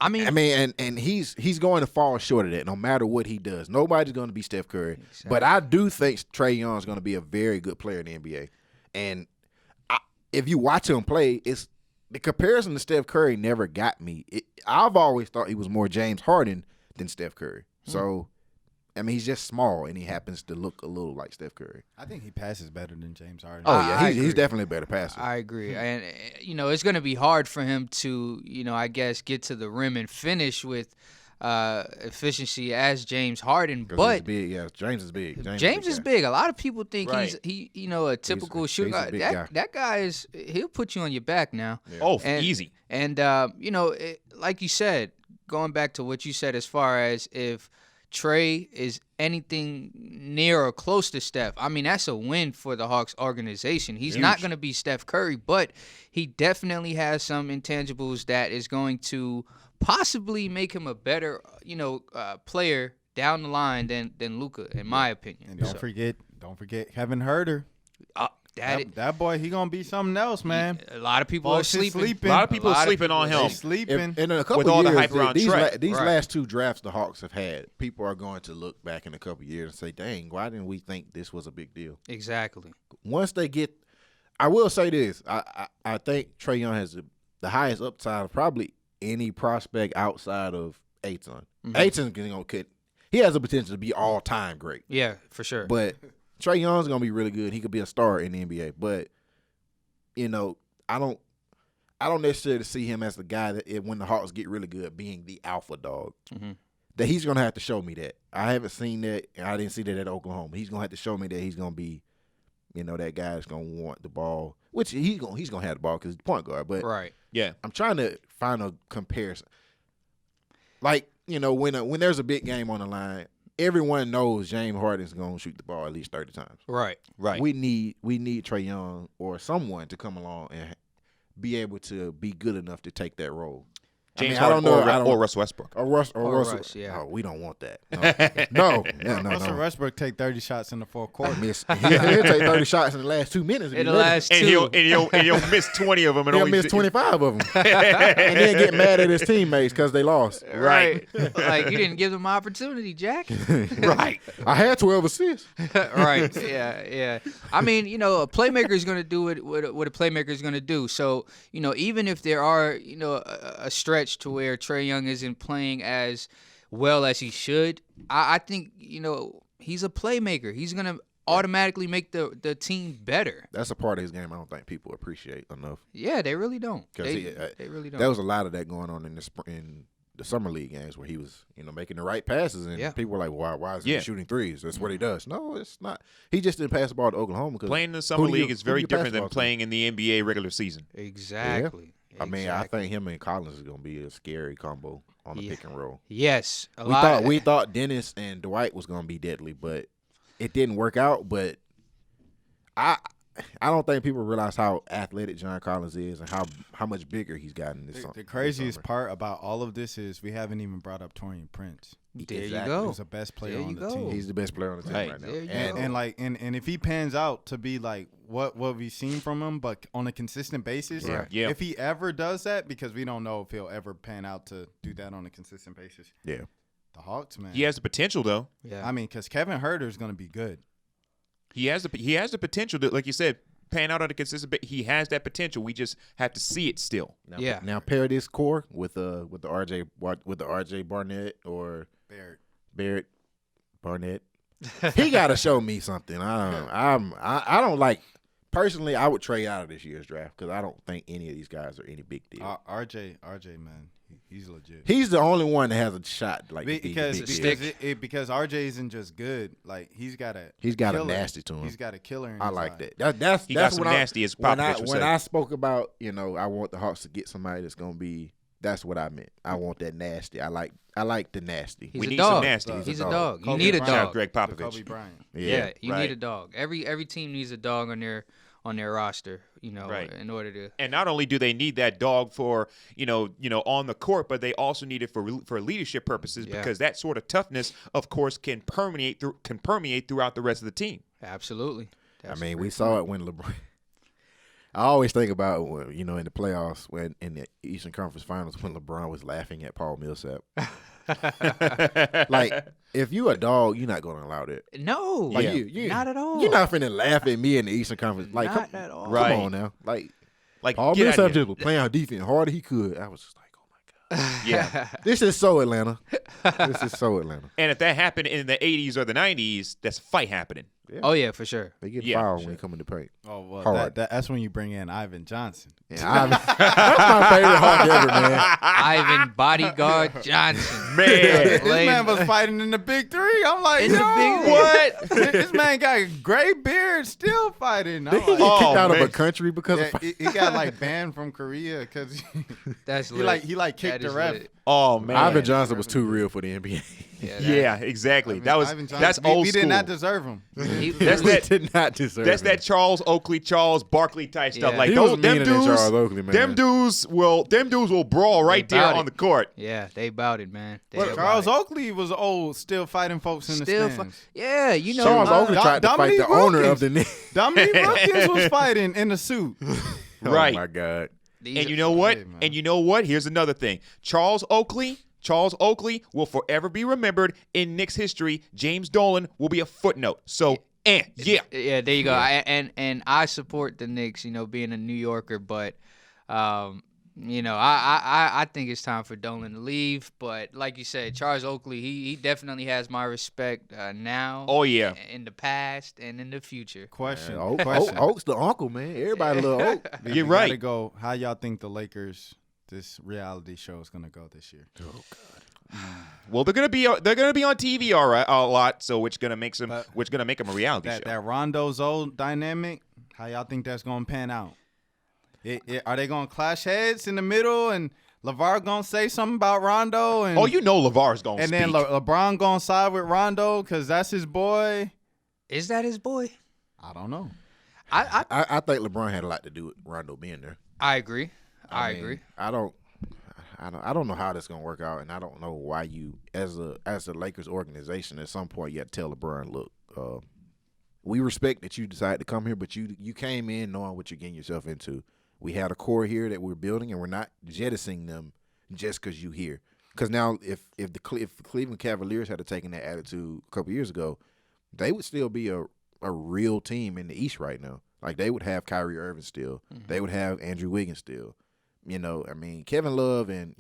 I mean, and he's going to fall short of that no matter what he does. Nobody's going to be Steph Curry. But I do think Trae Young's going to be a very good player in the NBA. And if you watch him play, it's the comparison to Steph Curry never got me. I've always thought he was more James Harden than Steph Curry. So, I mean, he's just small, and he happens to look a little like Steph Curry. I think he passes better than James Harden. Oh, yeah, I he's agree. definitely a better passer. I agree. And, it's going to be hard for him to, I guess, get to the rim and finish with efficiency as James Harden. 'Cause But he's big. Yeah, James is big. James is guy. big. A lot of people think Right. he's a typical he's shooter. a big guy. That guy he'll put you on your back now. Oh, And- easy. And like you said, going back to what you said as far as if Trae is anything near or close to Steph, I mean, that's a win for the Hawks organization. He's not going to be Steph Curry, but he definitely has some intangibles that is going to possibly make him a better, player down the line than Luka, in my opinion. And don't forget Kevin Herter. That boy, he gonna be something else, man. A lot of people are Folks is sleeping. A lot of people are sleeping on him. Sleeping. In a couple With all the years, hype around these Trae. these Right. last two drafts the Hawks have had, people are going to look back in a couple years and say, "Dang, why didn't we think this was a big deal?" Exactly. Once they get, I will say this: I think Trae Young has the highest upside of probably any prospect outside of Ayton. Ayton's gonna get. He has the potential to be all time great, Yeah, for sure. but Trae Young's gonna be really good. He could be a star in the NBA, but I don't necessarily see him as the guy that when the Hawks get really good, being the alpha dog. That he's gonna have to show me that. I haven't seen that. I didn't see that at Oklahoma. He's gonna have to show me that he's gonna be, that guy that's gonna want the ball, which he's gonna have the ball because he's the point guard. But right. Yeah. I'm trying to find a comparison. Like when there's a big game on the line, everyone knows James Harden's gonna shoot the ball at least 30 times. Right. Right. We need Trae Young or someone to come along and be able to be good enough to take that role. James I don't know. or Russ Westbrook. Or Russell. Russ, yeah. Oh, we don't want that. No. Russell Westbrook take 30 shots in the fourth quarter. He'll take 30 shots in the last 2 minutes. In the last And two. he'll miss 20 of them. And He'll only miss 25 of them. And then get mad at his teammates because they lost. Right. Like, you didn't give them opportunity, Jack. Right. I had 12 assists. Right. Yeah. I mean, a playmaker is going to do what a playmaker is going to do. So, even if there are, a stretch to where Trae Young isn't playing as well as he should, I think, he's a playmaker. He's going to automatically make the team better. That's a part of his game I don't think people appreciate enough. Yeah, they really don't. 'Cause They really don't. There was a lot of that going on in the summer league games where he was, making the right passes, and people were like, why is he shooting threes? That's what he does. No, it's not. He just didn't pass the ball to Oklahoma because Playing in the summer league is very different than playing in the NBA regular season. Exactly. I mean, I think him and Collins is gonna be a scary combo on the pick and roll. Yes. We thought Dennis and Dwight was gonna be deadly, but it didn't work out. But I don't think people realize how athletic John Collins is and how much bigger he's gotten this summer. The craziest part about all of this is we haven't even brought up Torian Prince. There Exactly. you go. He's the best player There on you the go. team. He's the best player on the team right now. There you go. And if he pans out to be like what we've seen from him, but on a consistent basis, Right. Yeah. if he ever does that, because we don't know if he'll ever pan out to do that on a consistent basis. Yeah. The Hawks, man. He has the potential, though. Yeah. I mean, because Kevin Herter is going to be good. He has the potential to, like you said, pan out on a consistent basis. He has that potential. We just have to see it still. Now pair this core with the RJ Barnett or Barrett Barnett. He got to show me something. I don't like personally, I would trade out of this year's draft because I don't think any of these guys are any big deal. RJ, man, he's legit. He's the only one that has a shot like because because RJ isn't just good. Like he's got a nasty to him. He's got a killer. I like that. That's he got some nasty as Pop when I spoke about I want the Hawks to get somebody that's gonna be. That's what I meant. I want that nasty. I like the nasty. He's we a need dog. some nasty. He's a dog. You Kobe need a Bryant. dog. Greg Popovich. Kobe Bryant. Yeah, you right. need a dog. Every team needs a dog on their roster. Right. In order to. And not only do they need that dog for on the court, but they also need it for leadership purposes because that sort of toughness, of course, can permeate throughout the rest of the team. Absolutely. We saw it when LeBron. I always think about in the playoffs when in the Eastern Conference Finals when LeBron was laughing at Paul Millsap. Like, if you a dog, you're not going to allow that. No, like not at all. You're not finna laugh at me in the Eastern Conference. Like, not at all. Right. Come on now. Like get Paul out of Millsap here. just was playing defense hard as he could. I was just like, oh my god. Yeah. This is so Atlanta. This is so Atlanta. And if that happened in the 80s or the 90s, that's a fight happening. Yeah. Oh yeah, for sure. They get Yeah, fouled for when they come in the paint. Oh well, Hard. that's when you bring in Ivan Johnson. Yeah, that's my favorite Hawk ever, man. Ivan Bodyguard Johnson. Man. This man was fighting in the Big Three. I'm like, In the Big What? This man got a gray beard, still fighting. I'm Did he like, get kicked out of man. a country because yeah, of he got like banned from Korea because That's he lit. kicked That the is ref. lit. Oh man. Ivan Johnson was too real for the NBA. Yeah, exactly. Ivan That's Johnson, old we school. did not deserve him. That's We that. did not deserve That's him. that Charles Oakley, Charles Barkley type stuff. Yeah. Like He those was them meaner than dudes, Charles Oakley, man. them dudes will brawl right They there bout on it. the court. Yeah, they bout it, man. They Well, about Charles it. Oakley was old, still fighting folks in Still the stands. Yeah, Charles Oakley tried to fight Dominique the owner of Wilkins. the Knicks. Dominique Wilkins was fighting in the suit. Right. Oh my God. And you know what? Hey, man. And you know what? Here's another thing. Charles Oakley will forever be remembered in Knicks history. James Dolan will be a footnote. So, yeah. Yeah, there you go. And I support the Knicks, being a New Yorker, but I think it's time for Dolan to leave. But like you said, Charles Oakley, he definitely has my respect now. Oh, yeah. In the past and in the future. Question. Man, Oak's the uncle, man. Everybody love Oak. You're We right. gotta go. How y'all think the Lakers, this reality show, is gonna go this year? Oh God. Well, they're gonna be on TV a lot, so which gonna make them a reality show. That Rondo Zoe dynamic. How y'all think that's gonna pan out? Are they gonna clash heads in the middle and LeVar gonna say something about Rondo? And LeVar's gonna and speak. then LeBron gonna side with Rondo because that's his boy. Is that his boy? I don't know. I I think LeBron had a lot to do with Rondo being there. I agree. I mean, agree. I don't know how this is gonna work out, and I don't know why you, as a Lakers organization, at some point you have to tell LeBron, look, we respect that you decided to come here, but you came in knowing what you're getting yourself into. We had a core here that we're building, and we're not jettisoning them just because you here. Because now, if the Cleveland Cavaliers had taken that attitude a couple years ago, they would still be a real team in the East right now. Like, they would have Kyrie Irving still. Mm-hmm. They would have Andrew Wiggins still. Kevin Love and,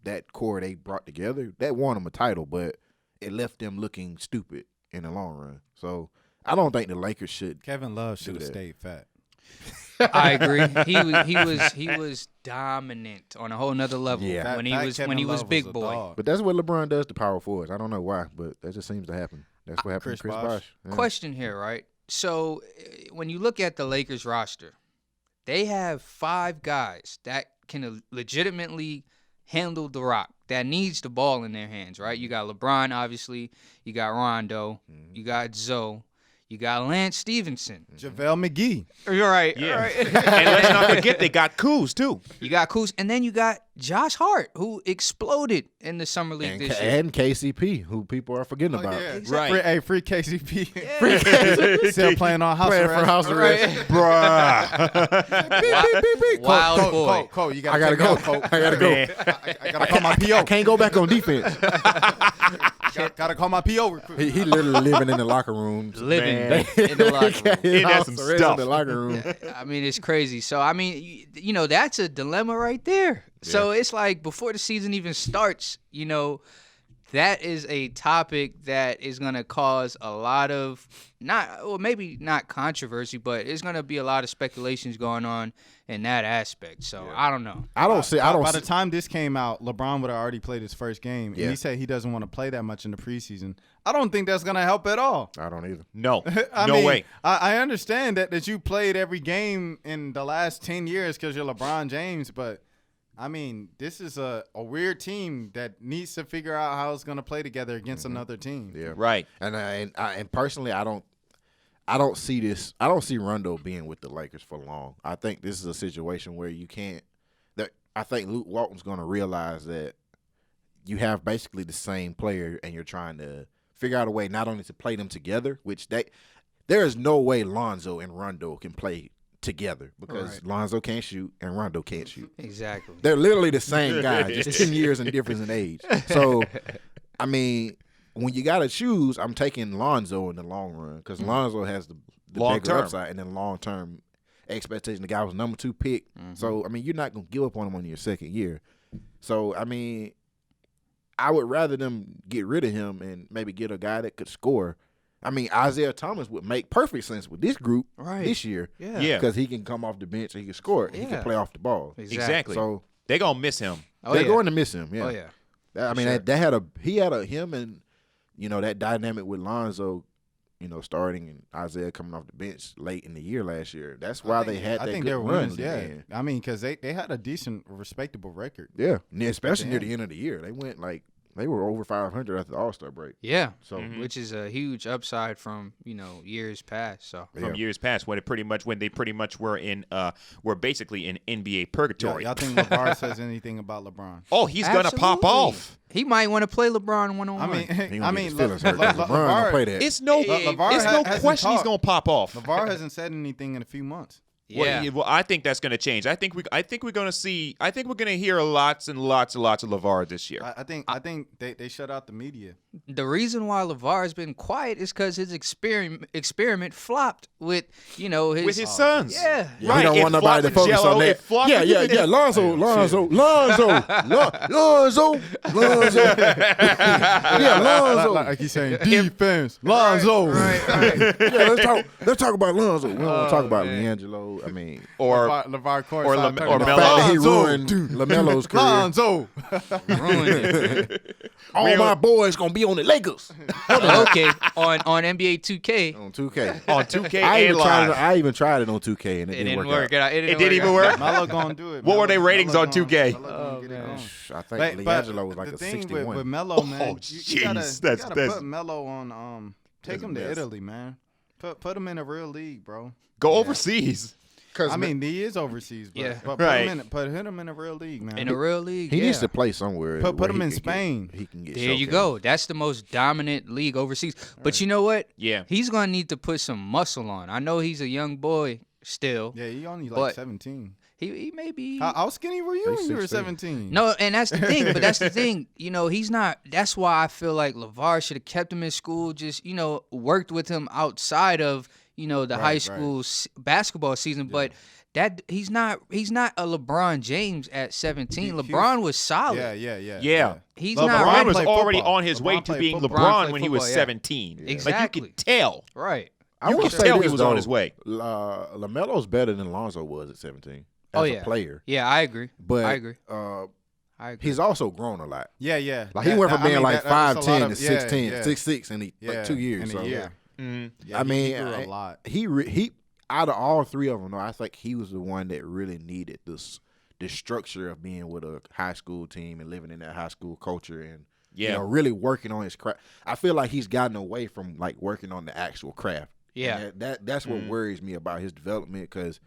that core they brought together, that won them a title, but it left them looking stupid in the long run. So I don't think the Lakers should. Kevin Love should have that. stayed fat. I agree. He was dominant on a whole nother level. Yeah. when he was big boy. But that's what LeBron does to power forwards. I don't know why, but that just seems to happen. That's what happened to Chris Bosh. Yeah. Question here, right? So when you look at the Lakers roster, they have 5 guys that can legitimately handle the rock, that needs the ball in their hands, right? You got LeBron, obviously. You got Rondo. Mm-hmm. You got Zoe. You got Lance Stevenson. JaVale McGee. You're right. Yeah. All right. And let's not forget they got Kuz too. You got Kuz. And then you got Josh Hart, who exploded in the Summer League this year. And KCP, who people are forgetting about. Yeah. Right. Free KCP. Yeah. Free KCP. Still playing on house Playing arrest. for house arrest. Bruh. Wild boy. Cole, you I gotta go. I gotta go. Man. I gotta call my PO. I can't go back on defense. Gotta call my PO. He literally living in the locker rooms. Living Man. in the locker room. He has House some arrest stuff. in the locker room. I mean, it's crazy. So, I mean, that's a dilemma right there. So, it's like before the season even starts, that is a topic that is going to cause a lot of maybe not controversy, but it's going to be a lot of speculations going on in that aspect. So I don't know. By the time this came out, LeBron would have already played his first game, Yeah. and he said he doesn't want to play that much in the preseason. I don't think that's going to help at all. I don't either. No, I no mean, way. I understand that you played every game in the last 10 years because you're LeBron James, but I mean, this is a weird team that needs to figure out how it's going to play together against another team. Yeah, Right. And personally, I don't see this. I don't see Rondo being with the Lakers for long. I think this is a situation where you can't. I think Luke Walton's going to realize that you have basically the same player, and you're trying to figure out a way not only to play them together, which there is no way Lonzo and Rondo can play together because Lonzo can't shoot and Rondo can't shoot. Exactly. They're literally the same guy, just 10 years in difference in age. So, I mean, when you got to choose, I'm taking Lonzo in the long run because Lonzo has the bigger upside and then long-term expectation. The guy was number 2 pick. So, I mean, you're not going to give up on him on your second year. So, I mean, I would rather them get rid of him and maybe get a guy that could score. I mean, Isaiah Thomas would make perfect sense with this group this year. Yeah. Because he can come off the bench and he can score. He can play off the ball. Exactly. So They're going to miss him. they're going to miss him. Yeah. Oh, yeah. I mean, he had him and, that dynamic with Lonzo, starting and Isaiah coming off the bench late in the year last year. That's why they had that I think good they were run. winners, yeah. I mean, because they had a decent, respectable record. Yeah. Especially near the end of the year. They were over 500 after the All-Star break. Yeah. So which is a huge upside from, years past. So From years past when they pretty much were basically in NBA purgatory. Y'all think LeVar says anything about LeBron? Oh, he's going to pop Absolutely. off. He might want to play LeBron one-on-one. LeBron don't play that. It's no question he's going to pop off. LeVar hasn't said anything in a few months. Yeah. Well, I think that's going to change. I think we're going to hear lots and lots and lots of LeVar this year. I think they shut out the media. The reason why LeVar has been quiet is because his experiment flopped with, With his sons. Yeah. Right. He don't It want nobody to flopped with focus Jello, on it that. flopped Yeah, with- Lonzo. Yeah, Lonzo. Like he's saying defense, Lonzo. Right. Yeah, let's talk about Lonzo. We don't want to talk about LiAngelo. I mean, Or LeVar Court, or stop Lem- talking or the about Melo. fact that he Lonzo. ruined LaMelo's career. Lonzo. Ruined it. All my boys gonna be on the Lakers Okay. On NBA 2K. on 2K. on 2K and live. I even tried it on 2K and it It didn't didn't work work. out. It didn't even work? Melo gonna do it. What were Melo- their ratings Melo on 2K? Melo gonna get it on. I think LiAngelo was like the a thing 61. with Melo, man, Oh, you gotta, jeez. you That's- gotta that's- put Melo on. Take That's him to the best. Italy, man. Put him in a real league, bro. Go overseas. I mean, he is overseas, but, Yeah. but Right. put him in a real league, man. In a real league. he yeah. needs to play somewhere. Put where him he in can Spain. He can get. There you showcased. go. That's the most dominant league overseas. But you know what? Yeah. He's going to need to put some muscle on. I know he's a young boy still. Yeah, he only like But- 17. He may be. How skinny were you He's when you were 16. 17? No, and that's the thing. But that's the thing. He's not. That's why I feel like LeVar should have kept him in school. Just worked with him outside of the high school basketball season. But that he's not a LeBron James at 17. LeBron was solid. Yeah. He's LeBron not LeBron ready. was played already football. on his way LeBron to played being football. LeBron LeBron when he played was football, yeah. 17. Exactly. Like you could tell. Right. I You will could say tell this, he was though, on his way. LaMelo's better than Lonzo was at 17. Oh, As yeah. a player, Yeah, I agree. but I agree. Uh, I agree. he's also grown a lot. Yeah. Like he went from being like 5'10" to 6'10", yeah. 6'6" in like 2 years. in So a year. I Yeah, he mean, grew a lot. he out of all three of them, though, I think he was the one that really needed this structure of being with a high school team and living in that high school culture and really working on his craft. I feel like he's gotten away from like working on the actual craft. Yeah. And that's what worries me about his development because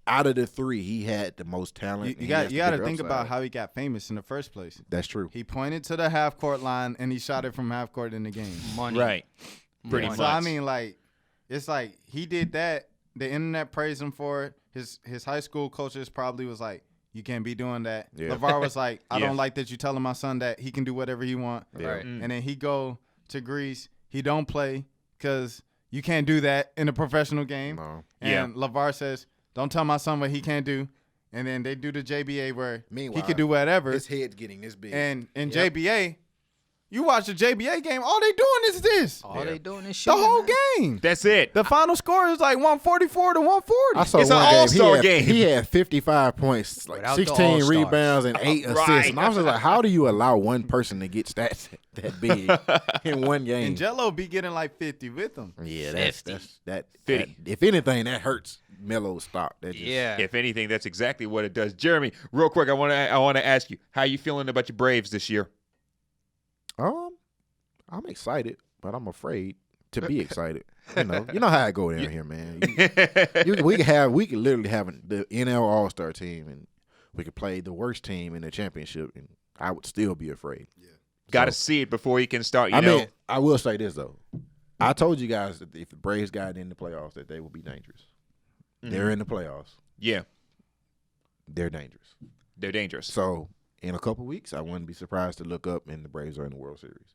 out of the three, he had the most talent. You got to think about how he got famous in the first place. That's true. He pointed to the half court line and he shot it from half court in the game. Money. Right. Pretty Money. much. So I mean, like, it's like he did that. The internet praised him for it. His high school coaches probably was like, "You can't be doing that." Yeah. LeVar was like, "I Yeah. don't like that you telling my son that he can do whatever he want." Yeah. Right. And then he go to Greece. He don't play because you can't do that in a professional game. No. And LeVar says, "Don't tell my son what he can't do." And then they do the JBA where he Meanwhile, could do whatever. His head's getting this big. And in JBA, You watch the JBA game, all they doing is this. All they doing is The shooting. whole man. game. That's it. The final score is like 144 to 140. I saw It's an one game. all-star game. He had 55 points, like Without the 16 all-stars. rebounds and 8 assists. Right. And I was just like, how do you allow one person to get stats that big in one game? And Jello be getting like 50 with them. Yeah, 50. that. 50. If anything, that hurts Melo's stock. That just, Yeah. If anything, that's exactly what it does. Jeremy, real quick, I want to ask you, how you feeling about your Braves this year? I'm excited, but I'm afraid to be excited. You know how I go down here, man. We could literally have the NL All-Star team, and we could play the worst team in the championship, and I would still be afraid. Yeah. Got to see it before you can start. I mean, I will say this though. I told you guys that if the Braves got in the playoffs, that they would be dangerous. Mm-hmm. They're in the playoffs. Yeah, They're dangerous. they're dangerous. So in a couple weeks, I wouldn't be surprised to look up and the Braves are in the World Series.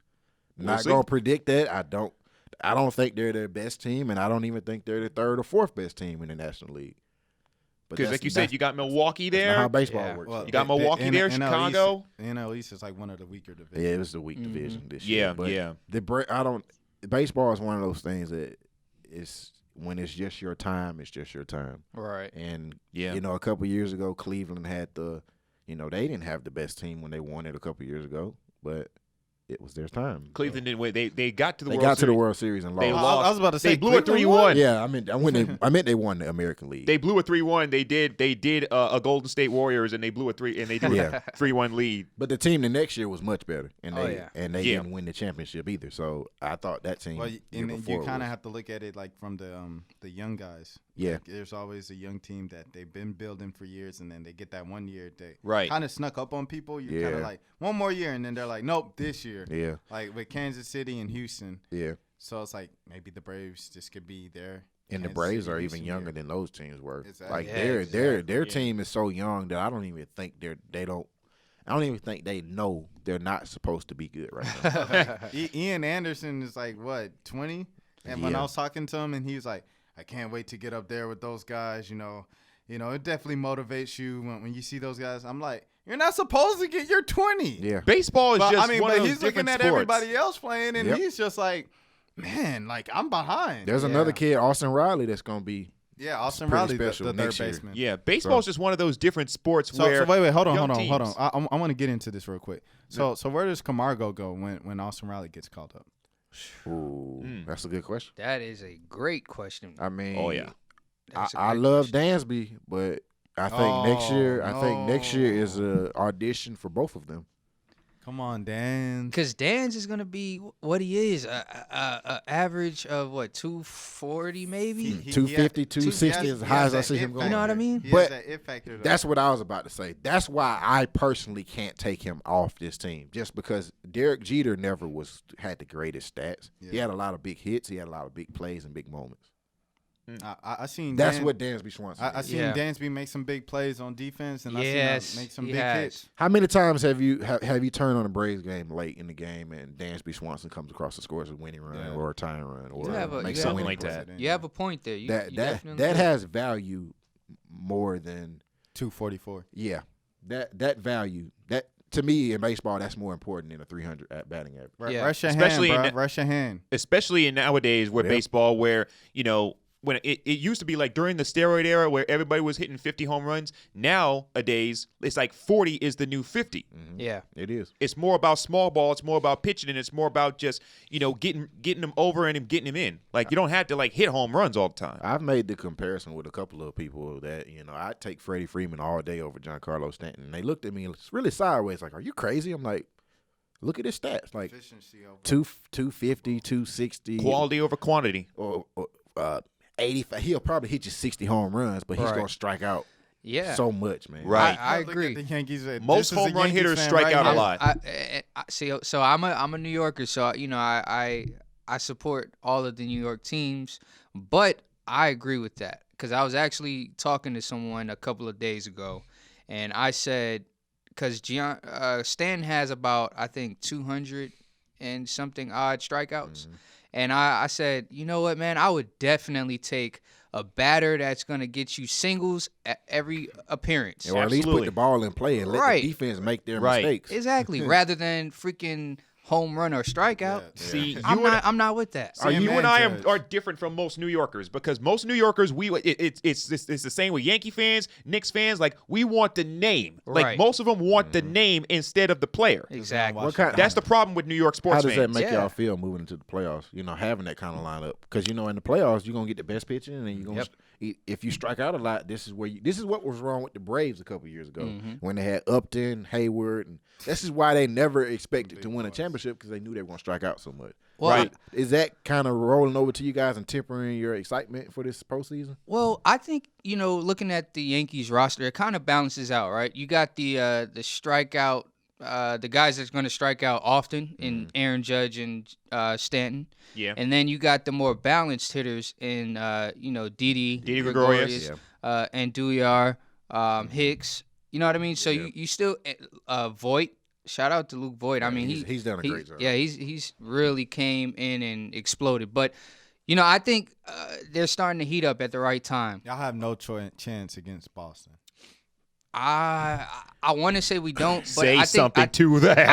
We'll Not see. gonna predict that. I don't think they're their best team, and I don't even think they're the third or fourth best team in the National League. But Because like you said, you got Milwaukee that's not there. how baseball Yeah. works. Well, You got Milwaukee there, Chicago. NL East is like one of the weaker divisions. Yeah, it was the weak division this Yeah, year. But yeah. Baseball is one of those things that is when it's just your time, it's just your time. Right. And Yeah. a couple years ago, Cleveland had they didn't have the best team when they won it a couple years ago, but it was their time. Cleveland didn't win. They got to the They World got to the Series. World Series and They lost. lost. I was about to say they blew a Cleveland 3-1. Yeah, I meant they won the American League. They blew a 3-1. They did a Golden State Warriors, and they blew a 3-1 lead. But the team the next year was much better, and Oh, they yeah. and they Yeah. didn't win the championship either. So I thought that team. Well, year and then before you kind was- of have to look at it like from the young guys. Yeah. Like, there's always a young team that they've been building for years, and then they get that 1 year that Right. kind of snuck up on people. You're kind Yeah. of like one more year, and then they're like, nope, this year. Yeah, Like with Kansas City and Houston. yeah. So it's like maybe the Braves just could be there. And the Kansas Braves City, are Houston even younger year. than those teams were. Exactly. Like Yeah, their exactly. team is so young that I don't even think I don't even think they know they're not supposed to be good right now. Ian Anderson is like what 20, and when Yeah. I was talking to him, and he was like, "I can't wait to get up there with those guys." You know, it definitely motivates you when you see those guys. I'm like, you're not supposed to get your 20. Yeah. Baseball is But just I mean, one but of those he's looking different at sports. everybody else playing, and Yep. he's just like, man, like I'm behind. There's another kid, Austin Riley, that's gonna be. Yeah, Austin pretty Riley, special the third next year. baseman. Yeah, baseball is just one of those different sports So where. wait, hold young on. teams- I want to get into this real quick. So where does Camargo go when Austin Riley gets called up? Ooh, that's a good question. That is a great question. I mean, Oh, yeah. That's a I great love question. Dansby, but I think next year no. is a audition for both of them. Come on, Dan. Because Dan's is gonna be what he is, a average of what 240 maybe. 250, 260 is as high as I see him going. You know what I mean? He But has that it factor. Though. That's what I was about to say. That's why I personally can't take him off this team, just because Derek Jeter never had the greatest stats. He Yeah. had a lot of big hits. He had a lot of big plays and big moments. I seen That's Dan, what Dansby Swanson. I is. seen Yeah. Dansby make some big plays on defense, and Yes, I seen him make some he big has. hits. How many times have you turned on a Braves game late in the game and Dansby Swanson comes across and scores a winning run Yeah. or a tying run or have a- makes you a have winning like play? that. You have a point there. You That definitely that do. has value more than 244. yeah. That value that to me in baseball that's more important than a 300 at batting average. Yeah. Rush your Especially hand, in bro. Rush your hand. especially in nowadays where Yep. baseball, where when it used to be like during the steroid era where everybody was hitting 50 home runs. Nowadays, it's like 40 is the new 50. Yeah. It is. It's more about small ball. It's more about pitching, and it's more about just getting them over and getting them in. Like you don't have to like hit home runs all the time. I've made the comparison with a couple of people that I'd take Freddie Freeman all day over Giancarlo Stanton. And they looked at me really sideways, like, "Are you crazy?" I'm like, "Look at his stats, like Efficiency over. 250, 260, Quality over quantity. or 85. He'll probably hit you 60 home runs, but he's Right. gonna strike out Yeah. so much, man. Right. I Look at agree. the Yankees. Most This is a home run Yankees hitters fan strike out a here. lot. I see. So I'm a New Yorker, so I support all of the New York teams, but I agree with that because I was actually talking to someone a couple of days ago, and I said because Stan has about I think 200 and something odd strikeouts, and I said, you know what, man, I would definitely take a batter that's gonna get you singles at every appearance. Or at least put Absolutely. the ball in play and let Right. the defense make their Right. mistakes. Exactly. Rather than freaking home run or strikeout. Yeah. See, I'm not with that. So you man, and I Judge. are different from most New Yorkers because most New Yorkers, it's the same with Yankee fans, Knicks fans. Like we want the name. Like Right. most of them want the name instead of the player. Exactly. What kind- That's the problem with New York sports How does that fans. make Yeah. y'all feel moving into the playoffs? Having that kind of lineup, because in the playoffs you're gonna get the best pitching, and then you're gonna if you strike out a lot, this is what was wrong with the Braves a couple years ago when they had Upton, Hayward, and this is why they never expected to win a championship because they knew they were gonna strike out so much. Well, Right. Is that kind of rolling over to you guys and tempering your excitement for this postseason? Well, I think looking at the Yankees roster, it kind of balances out, right? You got the strikeout, the guys that's going to strike out often in Aaron Judge and Stanton. Yeah. And then you got the more balanced hitters in Didi Gregorius. and Duyar, Hicks. You know what I mean? So you still Voit. Shout out to Luke Voit. I mean, he's done a great job. Yeah, he's really came in and exploded. But I think they're starting to heat up at the right time. Y'all have no chance against Boston. I want to say we don't, but Say I think, something to that.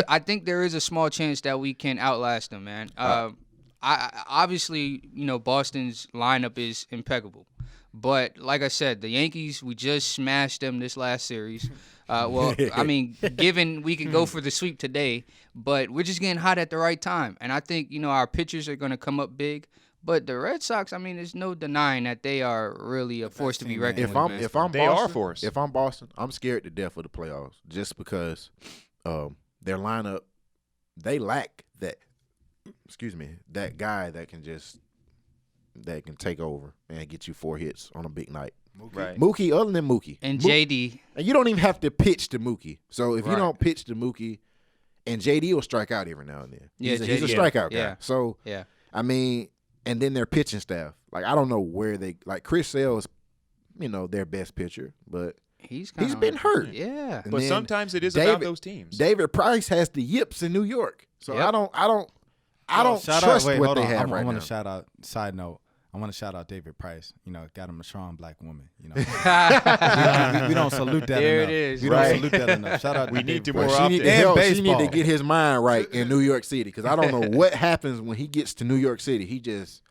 I think there is a small chance that we can outlast them, man. Obviously, Boston's lineup is impeccable, but like I said, the Yankees, we just smashed them this last series. Well, I mean, given we could go for the sweep today, but we're just getting hot at the right time, and I think our pitchers are going to come up big. But the Red Sox, I mean, there's no denying that they are really a force to be reckoned with. Man. If I'm They are Boston, for us. If I'm Boston, I'm scared to death of the playoffs just because their lineup, they lack that. Excuse me, that guy that can take over and get you 4 hits on a big night. Right. Mookie, other than Mookie, And JD, and you don't even have to pitch to Mookie. So if you Right. don't pitch to Mookie, and JD will strike out every now and then. Yeah, He's a JD. strikeout guy. Yeah. So yeah. I mean, and then their pitching staff. Like I don't know where Chris Sale is, their best pitcher, but He's been hurt. Yeah. And But then sometimes it is about David- those teams. David Price has the yips in New York. So Yep. I don't Shout trust out, wait, what hold they on. have I right want now. to shout out. Side note. I want to shout out David Price. Got him a strong black woman. We don't salute that There enough. it is. We Right. don't salute that enough. Shout out. We to need to David more Price. often. She need, And hell, she need baseball. to get his mind right in New York City because I don't know what happens when he gets to New York City. He just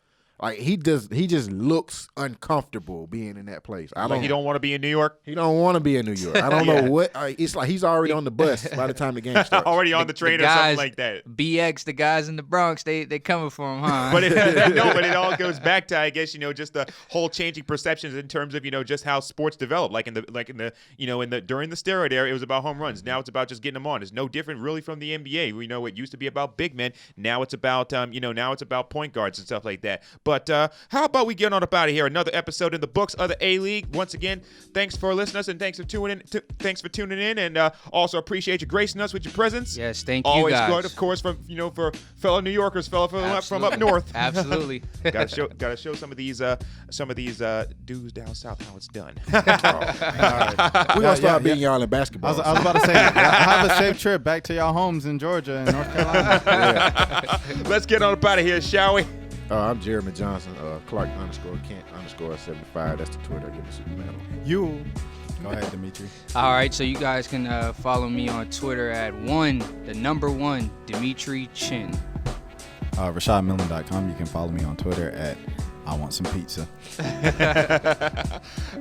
he just looks uncomfortable being in that place. Like you don't want to be in New York. He don't want to be in New York. I don't Yeah. know what. It's like he's already on the bus by the time the game starts. Already on the train or something guys- like that. BX, the guys in the Bronx, they coming for him, huh? But it all goes back to, I guess, just the whole changing perceptions in terms of just how sports develop. Like in the during the steroid era, it was about home runs. Now it's about just getting them on. It's no different really from the NBA. We know it used to be about big men. Now it's about now it's about point guards and stuff like that. But how about we get on up out of here? Another episode in the books of the A-League. Once again, thanks for listening to us and thanks for tuning in, and also appreciate you gracing us with your presence. Yes, thank you, Always guys. good, of course, from for fellow New Yorkers, from up Absolutely. north. Absolutely. Gotta show some of these dudes down south how it's done. We're gonna start beating y'all in basketball. I was about to say, have a safe trip back to y'all homes in Georgia and North Carolina. Let's get on up out of here, shall we? I'm Jeremy Johnson. Clark _Kent_75. That's the Twitter. Give me super medal. You. Go ahead, Dimitri. All right, so you guys can follow me on Twitter at the number one, Dimitri Chin. RashadMillan.com. You can follow me on Twitter at I Want Some Pizza.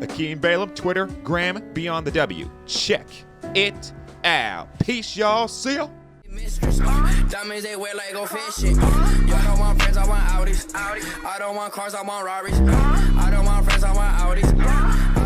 Akeem Balaam, Twitter, Graham, Beyond the W. Check it out. Peace, y'all. See ya. Mistress, diamonds they wear like go fishing. Y'all don't want friends, I want Audis. I don't want cars, I want Rarries. I don't want friends, I want Audis.